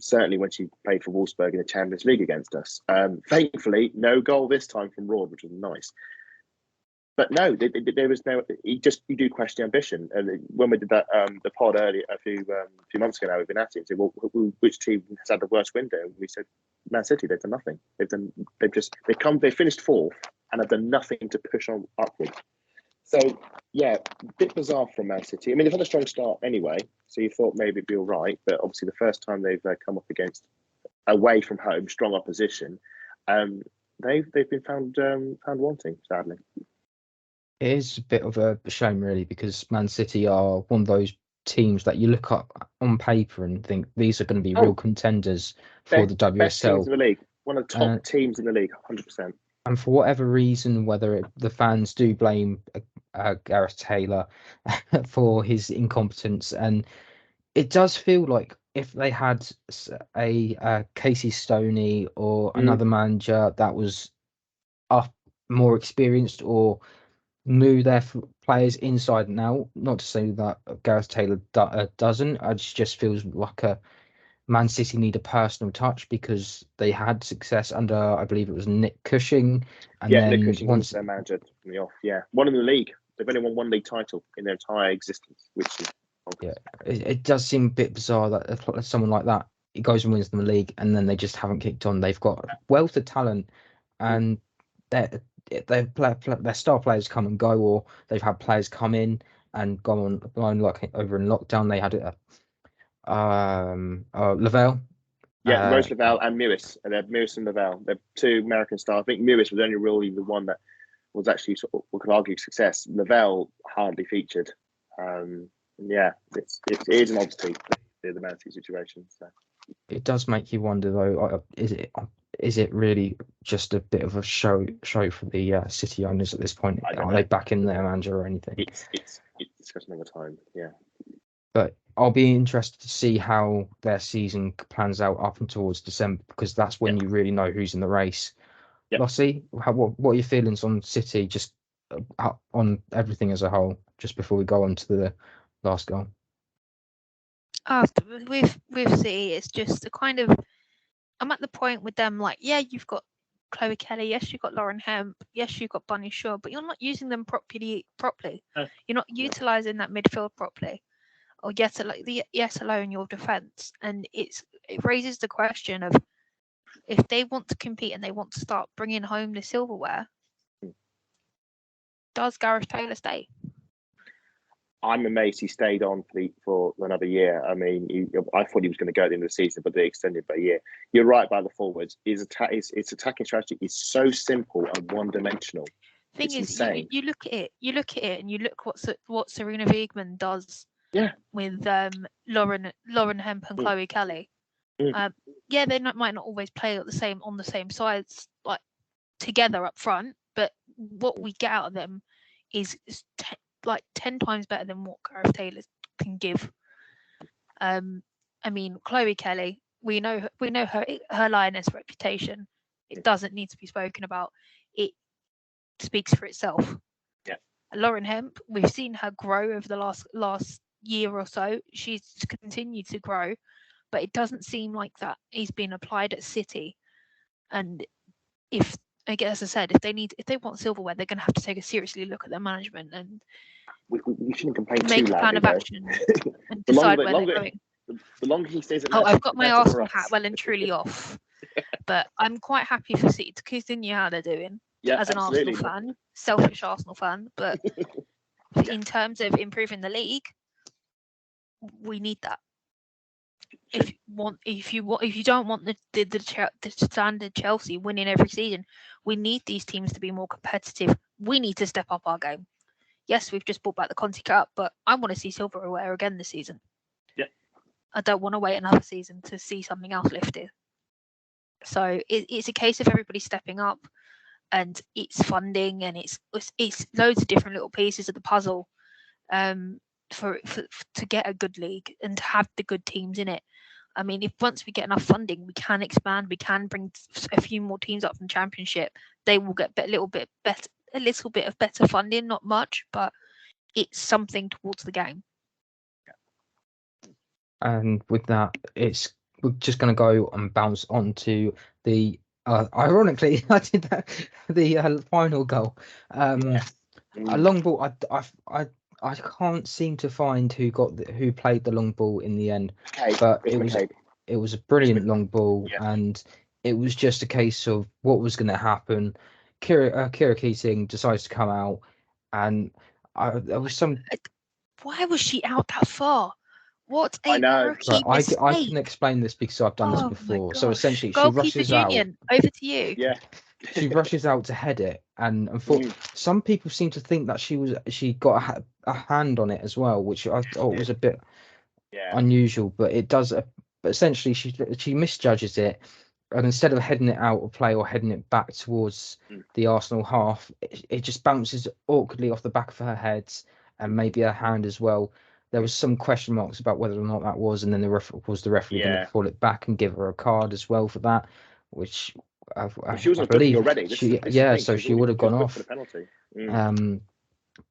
Certainly when she played for Wolfsburg in the Champions League against us. Thankfully, no goal this time from Roord, which was nice. But no, there was no. You do question ambition. And when we did that the pod earlier a few months ago, now we've been at it and said, well, which team has had the worst window? And we said Man City. They've done nothing. They finished fourth and have done nothing to push on upwards. So yeah, a bit bizarre from Man City. I mean, they've had a strong start anyway, so you thought maybe it'd be all right. But obviously, the first time they've come up against away from home strong opposition, they've been found wanting, sadly.
It is a bit of a shame, really, because Man City are one of those teams that you look up on paper and think these are going to be real contenders for the WSL.
Best teams in the league, one of the top teams in the league, 100%.
And for whatever reason, whether the fans do blame Gareth Taylor for his incompetence, and it does feel like if they had a Casey Stoney or another manager that was more experienced or knew their players inside and out, not to say that Gareth Taylor doesn't, it just feels like a Man City need a personal touch because they had success under, I believe it was Nick Cushing, and then
Nick Cushing was their manager from the off. Yeah, one in the league. They've only won one league title in their entire existence, which is
it does seem a bit bizarre that someone like that, it goes and wins them the league, and then they just haven't kicked on. They've got wealth of talent, and their star players come and go, or they've had players come in and go on like over in lockdown. They had Lavelle.
Rose Lavelle and Mewis. And they're Mewis and Lavelle. They're two American stars. I think Mewis was only really the one that was actually sort of, we could argue, success. Lavelle hardly featured. It is an oddity, the Man City situation. So.
It does make you wonder, though, is it really just a bit of a show for the City owners at this point? Are they backing their manager or anything?
It's discussing over time, yeah.
But I'll be interested to see how their season plans out up and towards December, because that's when you really know who's in the race.
Yep.
Lossie, what are your feelings on City, just on everything as a whole, just before we go on to the last goal?
With City, it's just a kind of, I'm at the point with them, like, yeah, you've got Chloe Kelly, yes, you've got Lauren Hemp, yes, you've got Bunny Shaw, but you're not using them properly. You're not utilising that midfield properly, or yet alone your defence. And it raises the question of, if they want to compete and they want to start bringing home the silverware, does Gareth Taylor stay?
I'm amazed he stayed on for another year. I mean, I thought he was going to go at the end of the season, but they extended by a year. You're right by the forwards. Its attacking strategy is so simple and one-dimensional.
Thing
it's
is,
insane.
you look at it, and you look what Serena Wiegman does.
Yeah.
With Lauren Hemp and Chloe Kelly. They might not always play on the same sides, like together up front, but what we get out of them like 10 times better than what Gareth Taylor can give. I mean, Chloe Kelly, we know her lioness reputation. It doesn't need to be spoken about. It speaks for itself.
Yeah.
Lauren Hemp, we've seen her grow over the last year or so. She's continued to grow, but it doesn't seem like that is being applied at City. And if, again, as I said, if they want silverware, they're going to have to take a seriously look at their management and
we shouldn't complain
make
too
a plan
loudly,
of action and
The
decide
longer-
where they're going.
The longer he stays at
Oh,
Man
I've got
City,
my
the better for
Arsenal
us.
hat well and truly off, but I'm quite happy for City to continue how they're doing as an
absolutely.
Arsenal fan, selfish Arsenal fan. But in terms of improving the league, we need that. If you don't want the standard Chelsea winning every season, we need these teams to be more competitive. We need to step up our game. Yes, we've just brought back the Conti Cup, but I want to see silverware again this season.
Yeah.
I don't want to wait another season to see something else lifted. So it's a case of everybody stepping up, and it's funding, and it's loads of different little pieces of the puzzle, for to get a good league and to have the good teams in it. I mean, if once we get enough funding, we can expand. We can bring a few more teams up from Championship. They will get a little bit of better funding, not much, but it's something towards the game.
And with that, we're just going to go and bounce onto the. Ironically, I did that the final goal. A long ball. I can't seem to find who played the long ball in the end, but it was a brilliant long ball, and it was just a case of what was going to happen. Kira Keating decides to come out, and there was some.
Why was she out that far? What a
I know.
rookie
I
mistake.
can explain this because I've done this before. So essentially, she
Goalkeeper
rushes out.
Union, over to you.
Yeah.
She rushes out to head it, and some people seem to think that she got a hand on it as well, which I thought was a bit unusual. But it does. But essentially, she misjudges it, and instead of heading it out of play or heading it back towards the Arsenal half, it just bounces awkwardly off the back of her head and maybe her hand as well. There was some question marks about whether or not that was, and then the referee going to pull it back and give her a card as well for that, which
she was
I believe
already.
So she would have gone off.
For the penalty.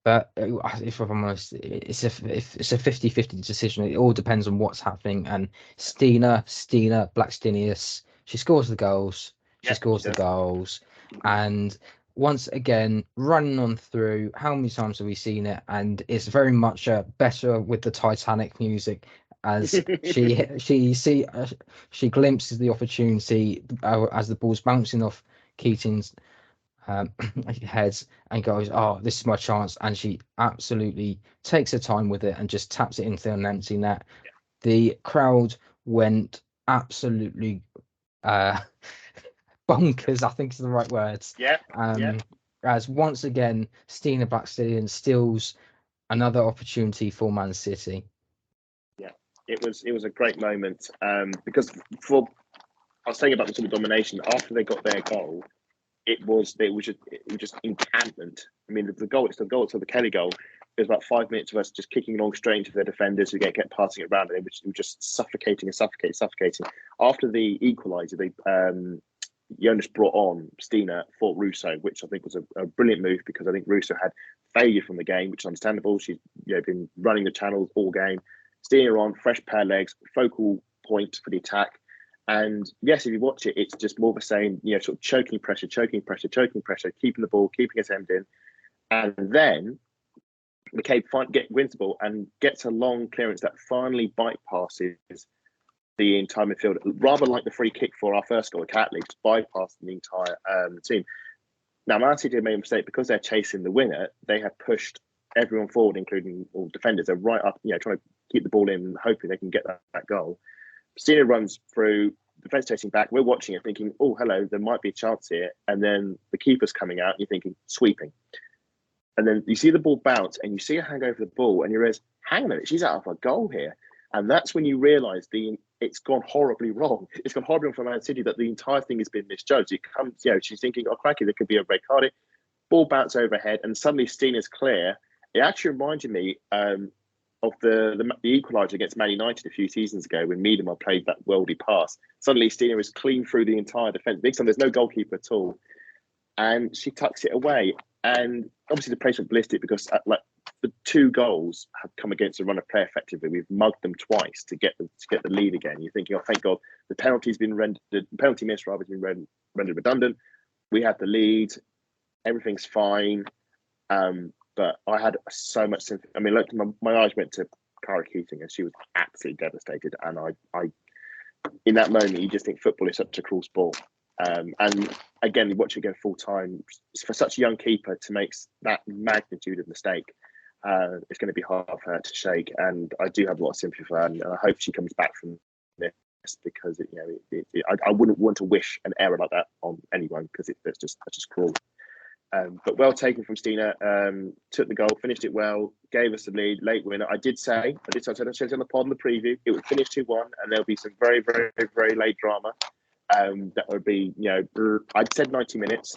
But if I'm honest, it's a 50-50 decision. It all depends on what's happening. And Stina Black Stinius, she scores the goals. And once again, running on through. How many times have we seen it? And it's very much better with the Titanic music, as she glimpses the opportunity as the ball's bouncing off Keating's heads and goes, "Oh, this is my chance," and she absolutely takes her time with it and just taps it into an empty net. The crowd went absolutely bonkers, I think is the right words. As once again Stina Blackstone steals another opportunity for Man City.
It was a great moment, because I was saying about the sort of domination after they got their goal. It was just encampment. I mean, the goal to the Kelly goal. It was about 5 minutes of us just kicking along straight into their defenders who kept passing it around, and they were just suffocating. After the equaliser, Jonas brought on Stina for Russo, which I think was a brilliant move, because I think Russo had failure from the game, which is understandable. She's been running the channels all game. Stina on, fresh pair of legs, focal point for the attack. And yes, if you watch it, it's just more of the same, sort of choking pressure, keeping the ball, keeping us hemmed in. And then McCabe wins the ball and gets a long clearance that finally bypasses the entire midfield, rather like the free kick for our first goal at Catley, just bypassing the entire team. Now, Man City made a mistake because they're chasing the winner. They have pushed everyone forward, including all defenders. They're right up, trying to keep the ball in, hoping they can get that goal. Stina runs through, defence chasing back. We're watching it thinking, oh, hello, there might be a chance here. And then the keeper's coming out and you're thinking, sweeping. And then you see the ball bounce and you see her hang over the ball and you realise, hang on a minute, she's out of a goal here. And that's when you realise it's gone horribly wrong. It's gone horribly wrong for Man City, that the entire thing has been misjudged. It comes, she's thinking, oh, crikey, there could be a red card. ball bounce overhead, and suddenly Stina's clear. It actually reminded me of the equaliser against Man United a few seasons ago when Meadow played that worldy pass. Suddenly Stina is clean through the entire defence. Big time, there's no goalkeeper at all, and she tucks it away. And obviously the place was ballistic because the 2 goals have come against a run of play effectively. We've mugged them twice to get the lead again. You're thinking, oh, thank God, the penalty miss rather has been rendered redundant. We had the lead, everything's fine. But I had so much sympathy. I mean, look, my eyes went to Cara Keating, and she was absolutely devastated. And I, in that moment, you just think football is such a cruel sport. And again, you watch it again full time. For such a young keeper to make that magnitude of mistake, it's going to be hard for her to shake. And I do have a lot of sympathy for her, and I hope she comes back from this because I wouldn't want to wish an error like that on anyone because that's just cruel. But well taken from Stina. Took the goal, finished it well, gave us the lead, late winner. I said on the pod in the preview, it would finish 2-1, and there'll be some very, very, very late drama. That would be, I'd said 90 minutes.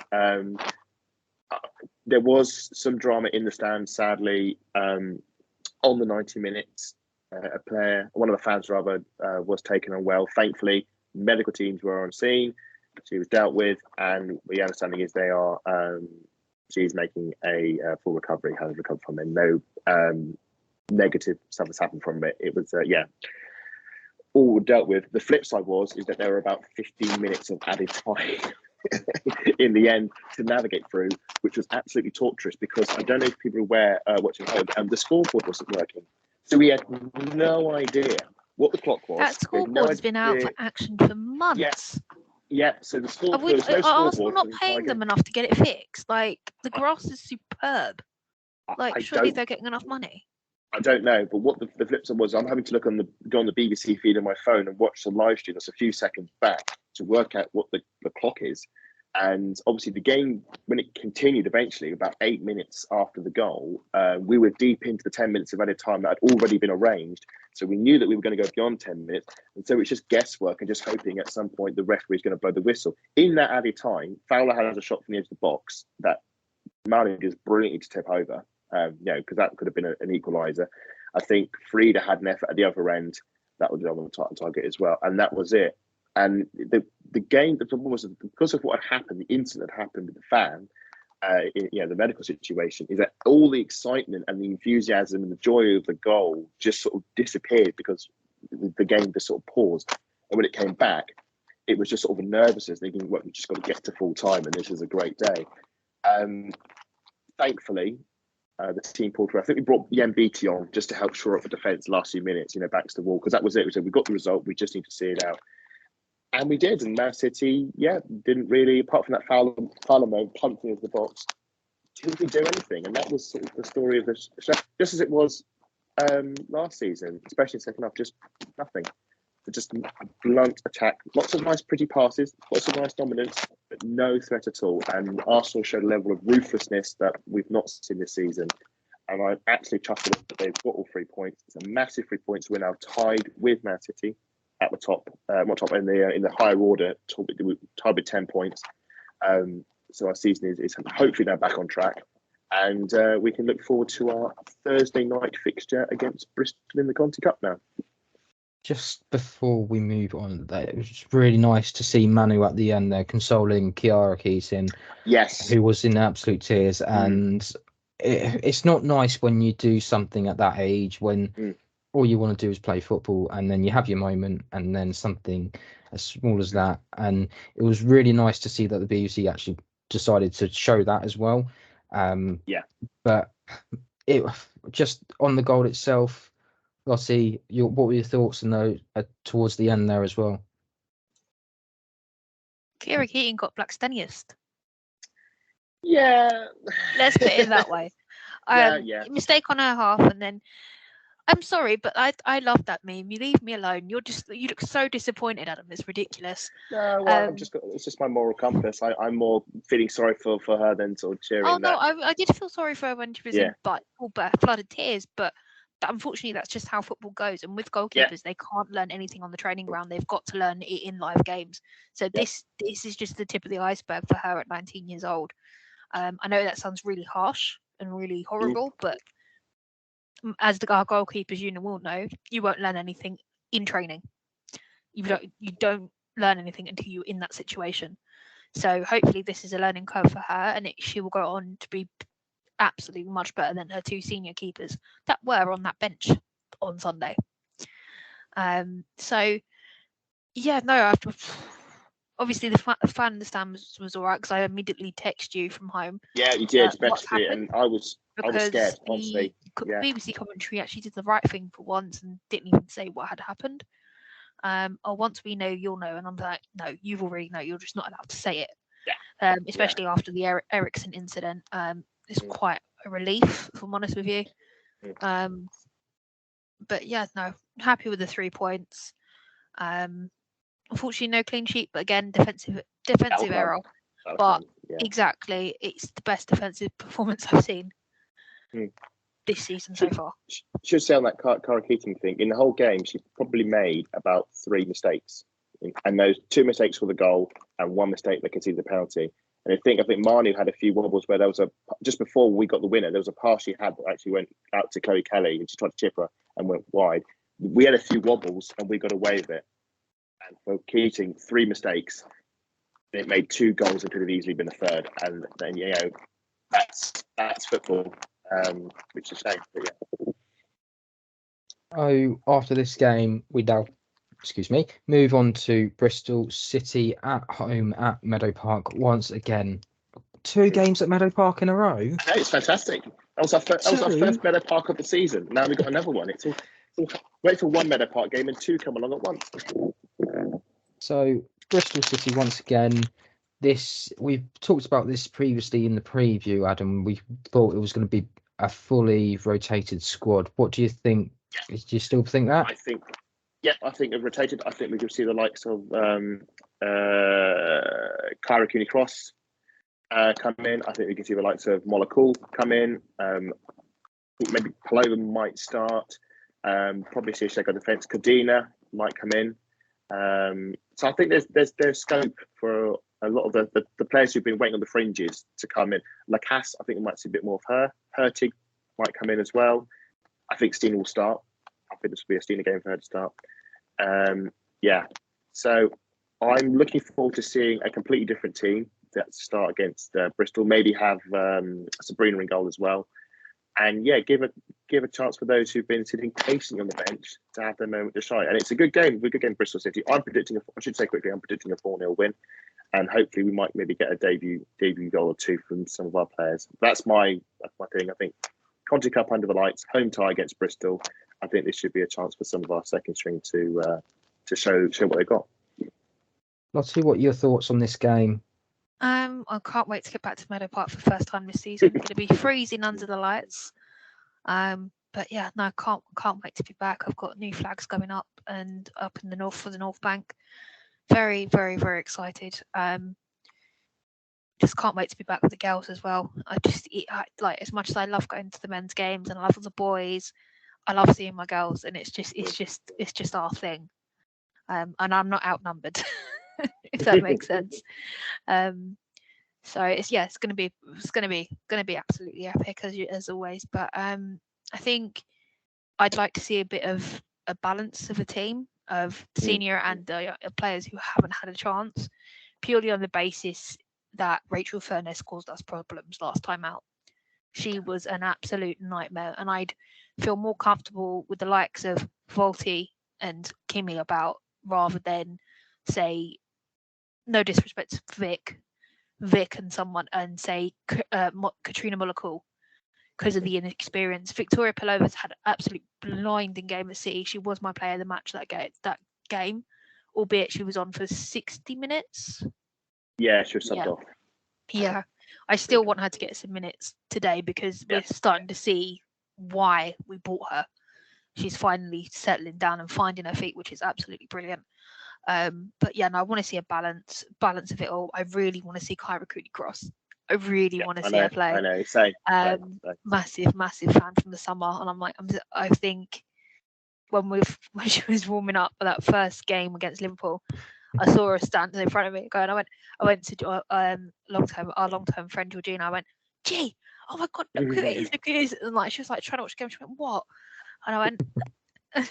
There was some drama in the stand, sadly, on the 90 minutes. One of the fans was taken unwell. Thankfully, medical teams were on scene. She was dealt with, and the understanding is they are. She's making a full recovery. Has recovered from it. No negative stuff has happened from it. It was all dealt with. The flip side is that there were about 15 minutes of added time in the end to navigate through, which was absolutely torturous because I don't know if people are aware watching home, and the scoreboard wasn't working, so we had no idea what the clock was.
That scoreboard has been out for action for months.
Yeah, so the scoreboard.
Are Arsenal not paying them enough to get it fixed? Like, the grass is superb. Like, surely they're getting enough money.
I don't know, but what the flip side was, I'm having to go on the BBC feed on my phone and watch the live stream that's a few seconds back to work out what the clock is. And obviously the game, when it continued eventually, about 8 minutes after the goal, we were deep into the 10 minutes of added time that had already been arranged. So we knew that we were going to go beyond 10 minutes. And so it's just guesswork and just hoping at some point the referee is going to blow the whistle. In that added time, Fowler has a shot from the edge of the box that Malik is brilliantly to tip over, because that could have been an equaliser. I think Frida had an effort at the other end that would be on the target as well. And that was it. And the game, the problem was because of what had happened, the incident that happened with the fan, the medical situation, is that all the excitement and the enthusiasm and the joy of the goal just sort of disappeared because the game just sort of paused. And when it came back, it was just sort of a nervousness, thinking, well, we just got to get to full time and this is a great day. Thankfully, the team pulled through. I think we brought Yambiti on just to help shore up the defence last few minutes, back to the wall, because that was it. We said, we got the result, we just need to see it out. And we did, and Man City, didn't really, apart from that Fowler moment, punting into the box, didn't really do anything. And that was sort of the story of this, just as it was last season, especially in the second half, just nothing. Just a blunt attack, lots of nice pretty passes, lots of nice dominance, but no threat at all. And Arsenal showed a level of ruthlessness that we've not seen this season. And I'm actually chuffed that they've got all 3 points. It's a massive 3 points. We're now tied with Man City at the top, in the higher order, tied with 10 points. So our season is hopefully now back on track, and we can look forward to our Thursday night fixture against Bristol in the Conti Cup now.
Just before we move on, it was really nice to see Manu at the end there consoling Kiara Keating,
yes,
who was in absolute tears. And it's not nice when you do something at that age when all you want to do is play football, and then you have your moment, and then something as small as that. And it was really nice to see that the BBC actually decided to show that as well. But it just on the goal itself, Lottie, what were your thoughts on those towards the end there as well?
Kira Keating got Blacksteniest.
Yeah.
Let's put it that way. Mistake on her half, and then I'm sorry, but I love that meme. You leave me alone. You look so disappointed, Adam. It's ridiculous.
No, well, it's just my moral compass. I'm more feeling sorry for her than sort of cheering.
Oh no, I did feel sorry for her when she was in flooded tears, but unfortunately that's just how football goes. And with goalkeepers, they can't learn anything on the training ground. They've got to learn it in live games. So this is just the tip of the iceberg for her at 19 years old. I know that sounds really harsh and really horrible, but as our goalkeepers union will know, you won't learn anything in training. You don't learn anything until you're in that situation. So hopefully this is a learning curve for her, and she will go on to be absolutely much better than her two senior keepers that were on that bench on Sunday. So yeah, no, obviously the fan in the stand was all right, because I immediately texted you from home.
Yeah, you did, especially, and I was scared, honestly. Yeah.
BBC commentary actually did the right thing for once and didn't even say what had happened. Once we know, you'll know, and I'm like, no, you've already know. You're just not allowed to say it.
Yeah.
Especially after the Ericsson incident. It's quite a relief, if I'm honest with you. But yeah, no, happy with the 3 points. Unfortunately, no clean sheet, but again, defensive error. But exactly, it's the best defensive performance I've seen this season so far.
Should say on that Cara Keating thing, in the whole game, she probably made about 3 mistakes, and those 2 mistakes were the goal, and 1 mistake they conceded the penalty. And I think Manu had a few wobbles where there was just before we got the winner, there was a pass she had that actually went out to Chloe Kelly, and she tried to chip her and went wide. We had a few wobbles and we got away with it. And for Keating, 3 mistakes. It made 2 goals. It could have easily been a third. And then, that's football, which is a shame. But
Oh, after this game, we now, move on to Bristol City at home at Meadow Park once again. 2 games at Meadow Park in a row.
Hey, it's fantastic. That was our first Meadow Park of the season. Now we've got another one. It's all wait for 1 Meadow Park game and 2 come along at once.
So Bristol City once again. We've talked about this previously in the preview, Adam. We thought it was going to be a fully rotated squad. What do you think? Do you still think that?
I think they've rotated. I think we could see the likes of Kyra Cooney-Cross come in. I think we can see the likes of Mola Cool come in. Maybe Paloma might start. Probably see a shake on defence. Cadena might come in. So I think there's scope for a lot of the players who've been waiting on the fringes to come in. Lacasse, I think we might see a bit more of her. Hertig might come in as well. I think Stina will start. I think this will be a Stina game for her to start. So I'm looking forward to seeing a completely different team that start against Bristol. Maybe have Sabrina in goal as well. And give a chance for those who've been sitting patiently on the bench to have their moment to shine. And it's a good game. We're a good game, Bristol City. I'm predicting a 4-0 win, and hopefully we might maybe get a debut goal or 2 from some of our players. That's my thing. I think Conti Cup under the lights, home tie against Bristol. I think this should be a chance for some of our second string to show what they've got.
Lottie, what are your thoughts on this game?
I can't wait to get back to Meadow Park for the first time this season. It's going to be freezing under the lights. But yeah, no, I can't wait to be back. I've got new flags going up and up in the north for the North Bank. Very, very, very excited. Just can't wait to be back with the girls as well. I as much as I love going to the men's games and I love the boys, I love seeing my girls, and it's just our thing. And I'm not outnumbered. If that makes sense. So it's going to be absolutely epic as always. But I think I'd like to see a bit of a balance of a team of senior and players who haven't had a chance, purely on the basis that Rachel Furness caused us problems last time out. She was an absolute nightmare, and I'd feel more comfortable with the likes of Volti and Kimi about, rather than, say, no disrespect to Vic and someone, and say Katrina Mulakul, because of the inexperience. Victoria Palova's had an absolute blinding game at City. She was my player of the match that game, albeit she was on for 60 minutes.
Yeah, she was subbed off.
Yeah, I still want her to get some minutes today, because we're starting to see why we bought her. She's finally settling down and finding her feet, which is absolutely brilliant. But yeah, no, I want to see a balance of it all. I really want to see Kyra Cooney-Cross. I really want to see her play.
I know, same.
Massive fan from the summer, and I think when she was warming up for that first game against Liverpool, I saw her standing in front of me going. I went to our long term friend Georgina. I went, gee, oh my god, look who it is, look who it is. And like she was like trying to watch the game. She went, what? And I went,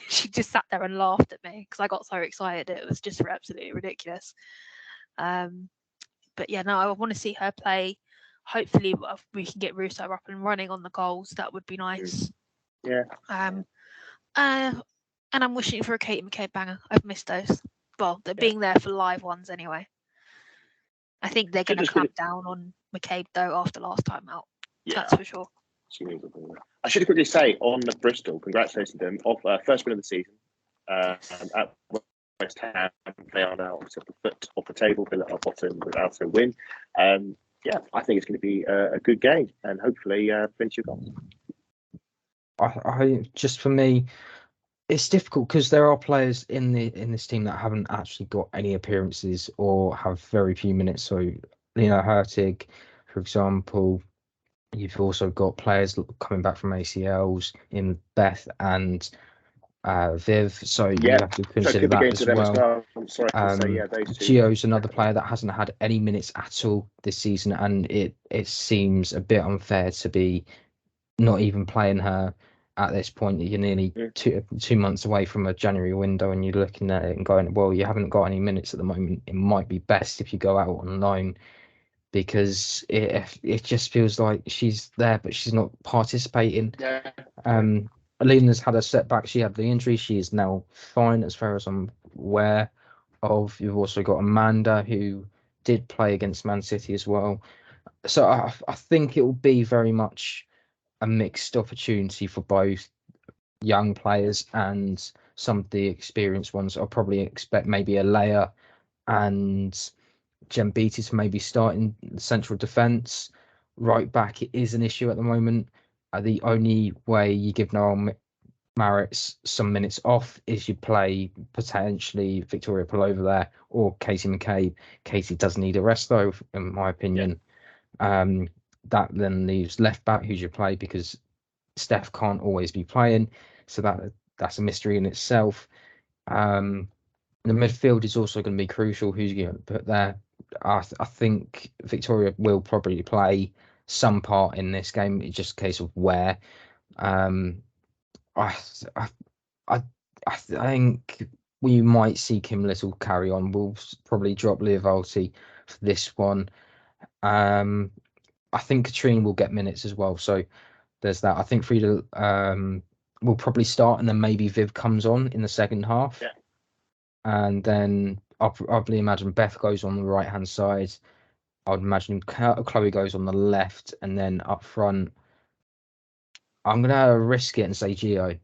she just sat there and laughed at me because I got so excited. It was just absolutely ridiculous. But yeah, no, I want to see her play. Hopefully, we can get Russo up and running on the goals. That would be nice.
Yeah.
And I'm wishing for a Katie McCabe banger. I've missed those. Well, they're being there for live ones anyway. I think they're going to clamp down on McCabe though after last time out. Yeah. That's for sure.
I should quickly say on Bristol, congratulations to them. First win of the season at West Ham. They are now at the foot of the table, Villa are bottom without a win. Yeah, I think it's going to be a good game and hopefully finish your goals.
I just for me, it's difficult because there are players in this team that haven't actually got any appearances or have very few minutes. So, Hurtig, for example. You've also got players coming back from ACLs in Beth and Viv, so you have to consider that as well.
I'm sorry to say, those two.
Gio's another player that hasn't had any minutes at all this season, and it seems a bit unfair to be not even playing her at this point. You're nearly 2 months away from a January window, and you're looking at it and going, well, you haven't got any minutes at the moment. It might be best if you go out on loan, because it just feels like she's there, but she's not participating.
Yeah.
Alina's had a setback. She had the injury. She is now fine, as far as I'm aware of. You've also got Amanda, who did play against Man City as well. So I think it will be very much a mixed opportunity for both young players and some of the experienced ones. I'll probably expect maybe Alea and Jem Beattie to maybe start in central defence. Right back, it is an issue at the moment. The only way you give Noel Maritz some minutes off is you play potentially Victoria Pelova there or Katie McCabe. Katie does need a rest though, in my opinion. Yeah. That then leaves left back, who's your play, because Steph can't always be playing, so that's a mystery in itself. The midfield is also going to be crucial. Who's going to put there? I think Victoria will probably play some part in this game. It's just a case of where. I think we might see Kim Little carry on. We'll probably drop Leah Volti for this one. I think Katrine will get minutes as well. So there's that. I think Frida will probably start, and then maybe Viv comes on in the second half.
Yeah.
And then I'll probably imagine Beth goes on the right hand side. I would imagine Chloe goes on the left, and then up front, I'm gonna risk it and say Gio.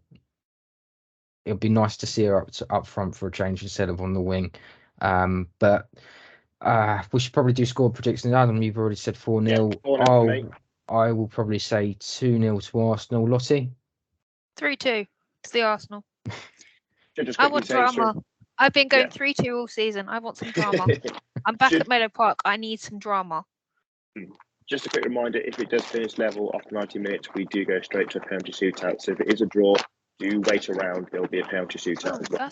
It'd be nice to see her up front for a change instead of on the wing. But we should probably do score predictions. Adam, you've already said 4-0. I will probably say 2-0 to Arsenal. Lottie?
3-2 to the Arsenal. I want drama. I've been going 3-2 all season. I want some drama. I'm back at Meadow Park. I need some drama.
Just a quick reminder, if it does finish level after 90 minutes, we do go straight to a penalty shootout. So if it is a draw, do wait around. There will be a penalty shootout as well.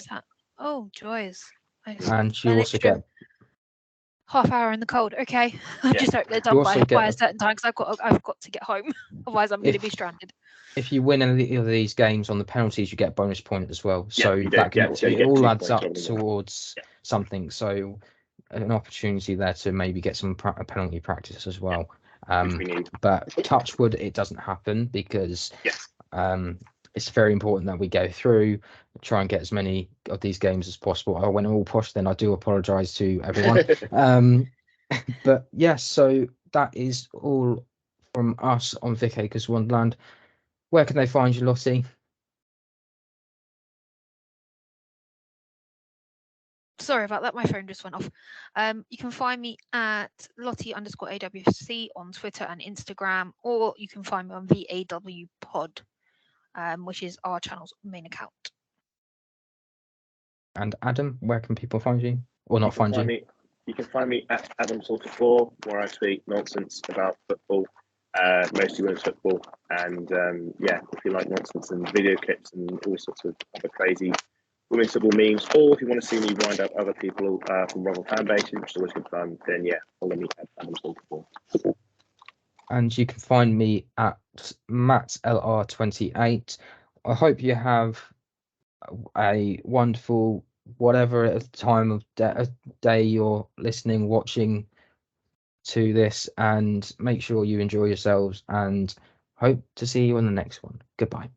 Oh, joys.
And you also get
half hour in the cold. Okay. I just hope they're done by a certain time, because I've got to get home. Otherwise, I'm going to be stranded.
If you win any of these games on the penalties, you get a bonus point as well. So it all adds up towards something. So an opportunity there to maybe get some penalty practice as well. But touch wood, it doesn't happen, because it's very important that we go through, try and get as many of these games as possible. I went all posh then. I do apologise to everyone. But yes, so that is all from us on Vic Akers Wonderland. Where can they find you, Lottie?
Sorry about that. My phone just went off. You can find me at Lottie_AWC on Twitter and Instagram, or you can find me on VAW Pod, which is our channel's main account. And
Adam, where can people find you? Or not find you?
You can find me at AdamSalter4, where I tweet nonsense about football. Mostly women's football, and if you like nonsense and video clips and all sorts of other crazy Women's Football Memes, or if you want to see me wind up other people from rival fan bases, which is always good fun, then yeah, follow me at AdamsWonderful.
And you can find me at MattLR28. I hope you have a wonderful, whatever time of day you're listening, watching to this, and make sure you enjoy yourselves, and hope to see you on the next one. Goodbye.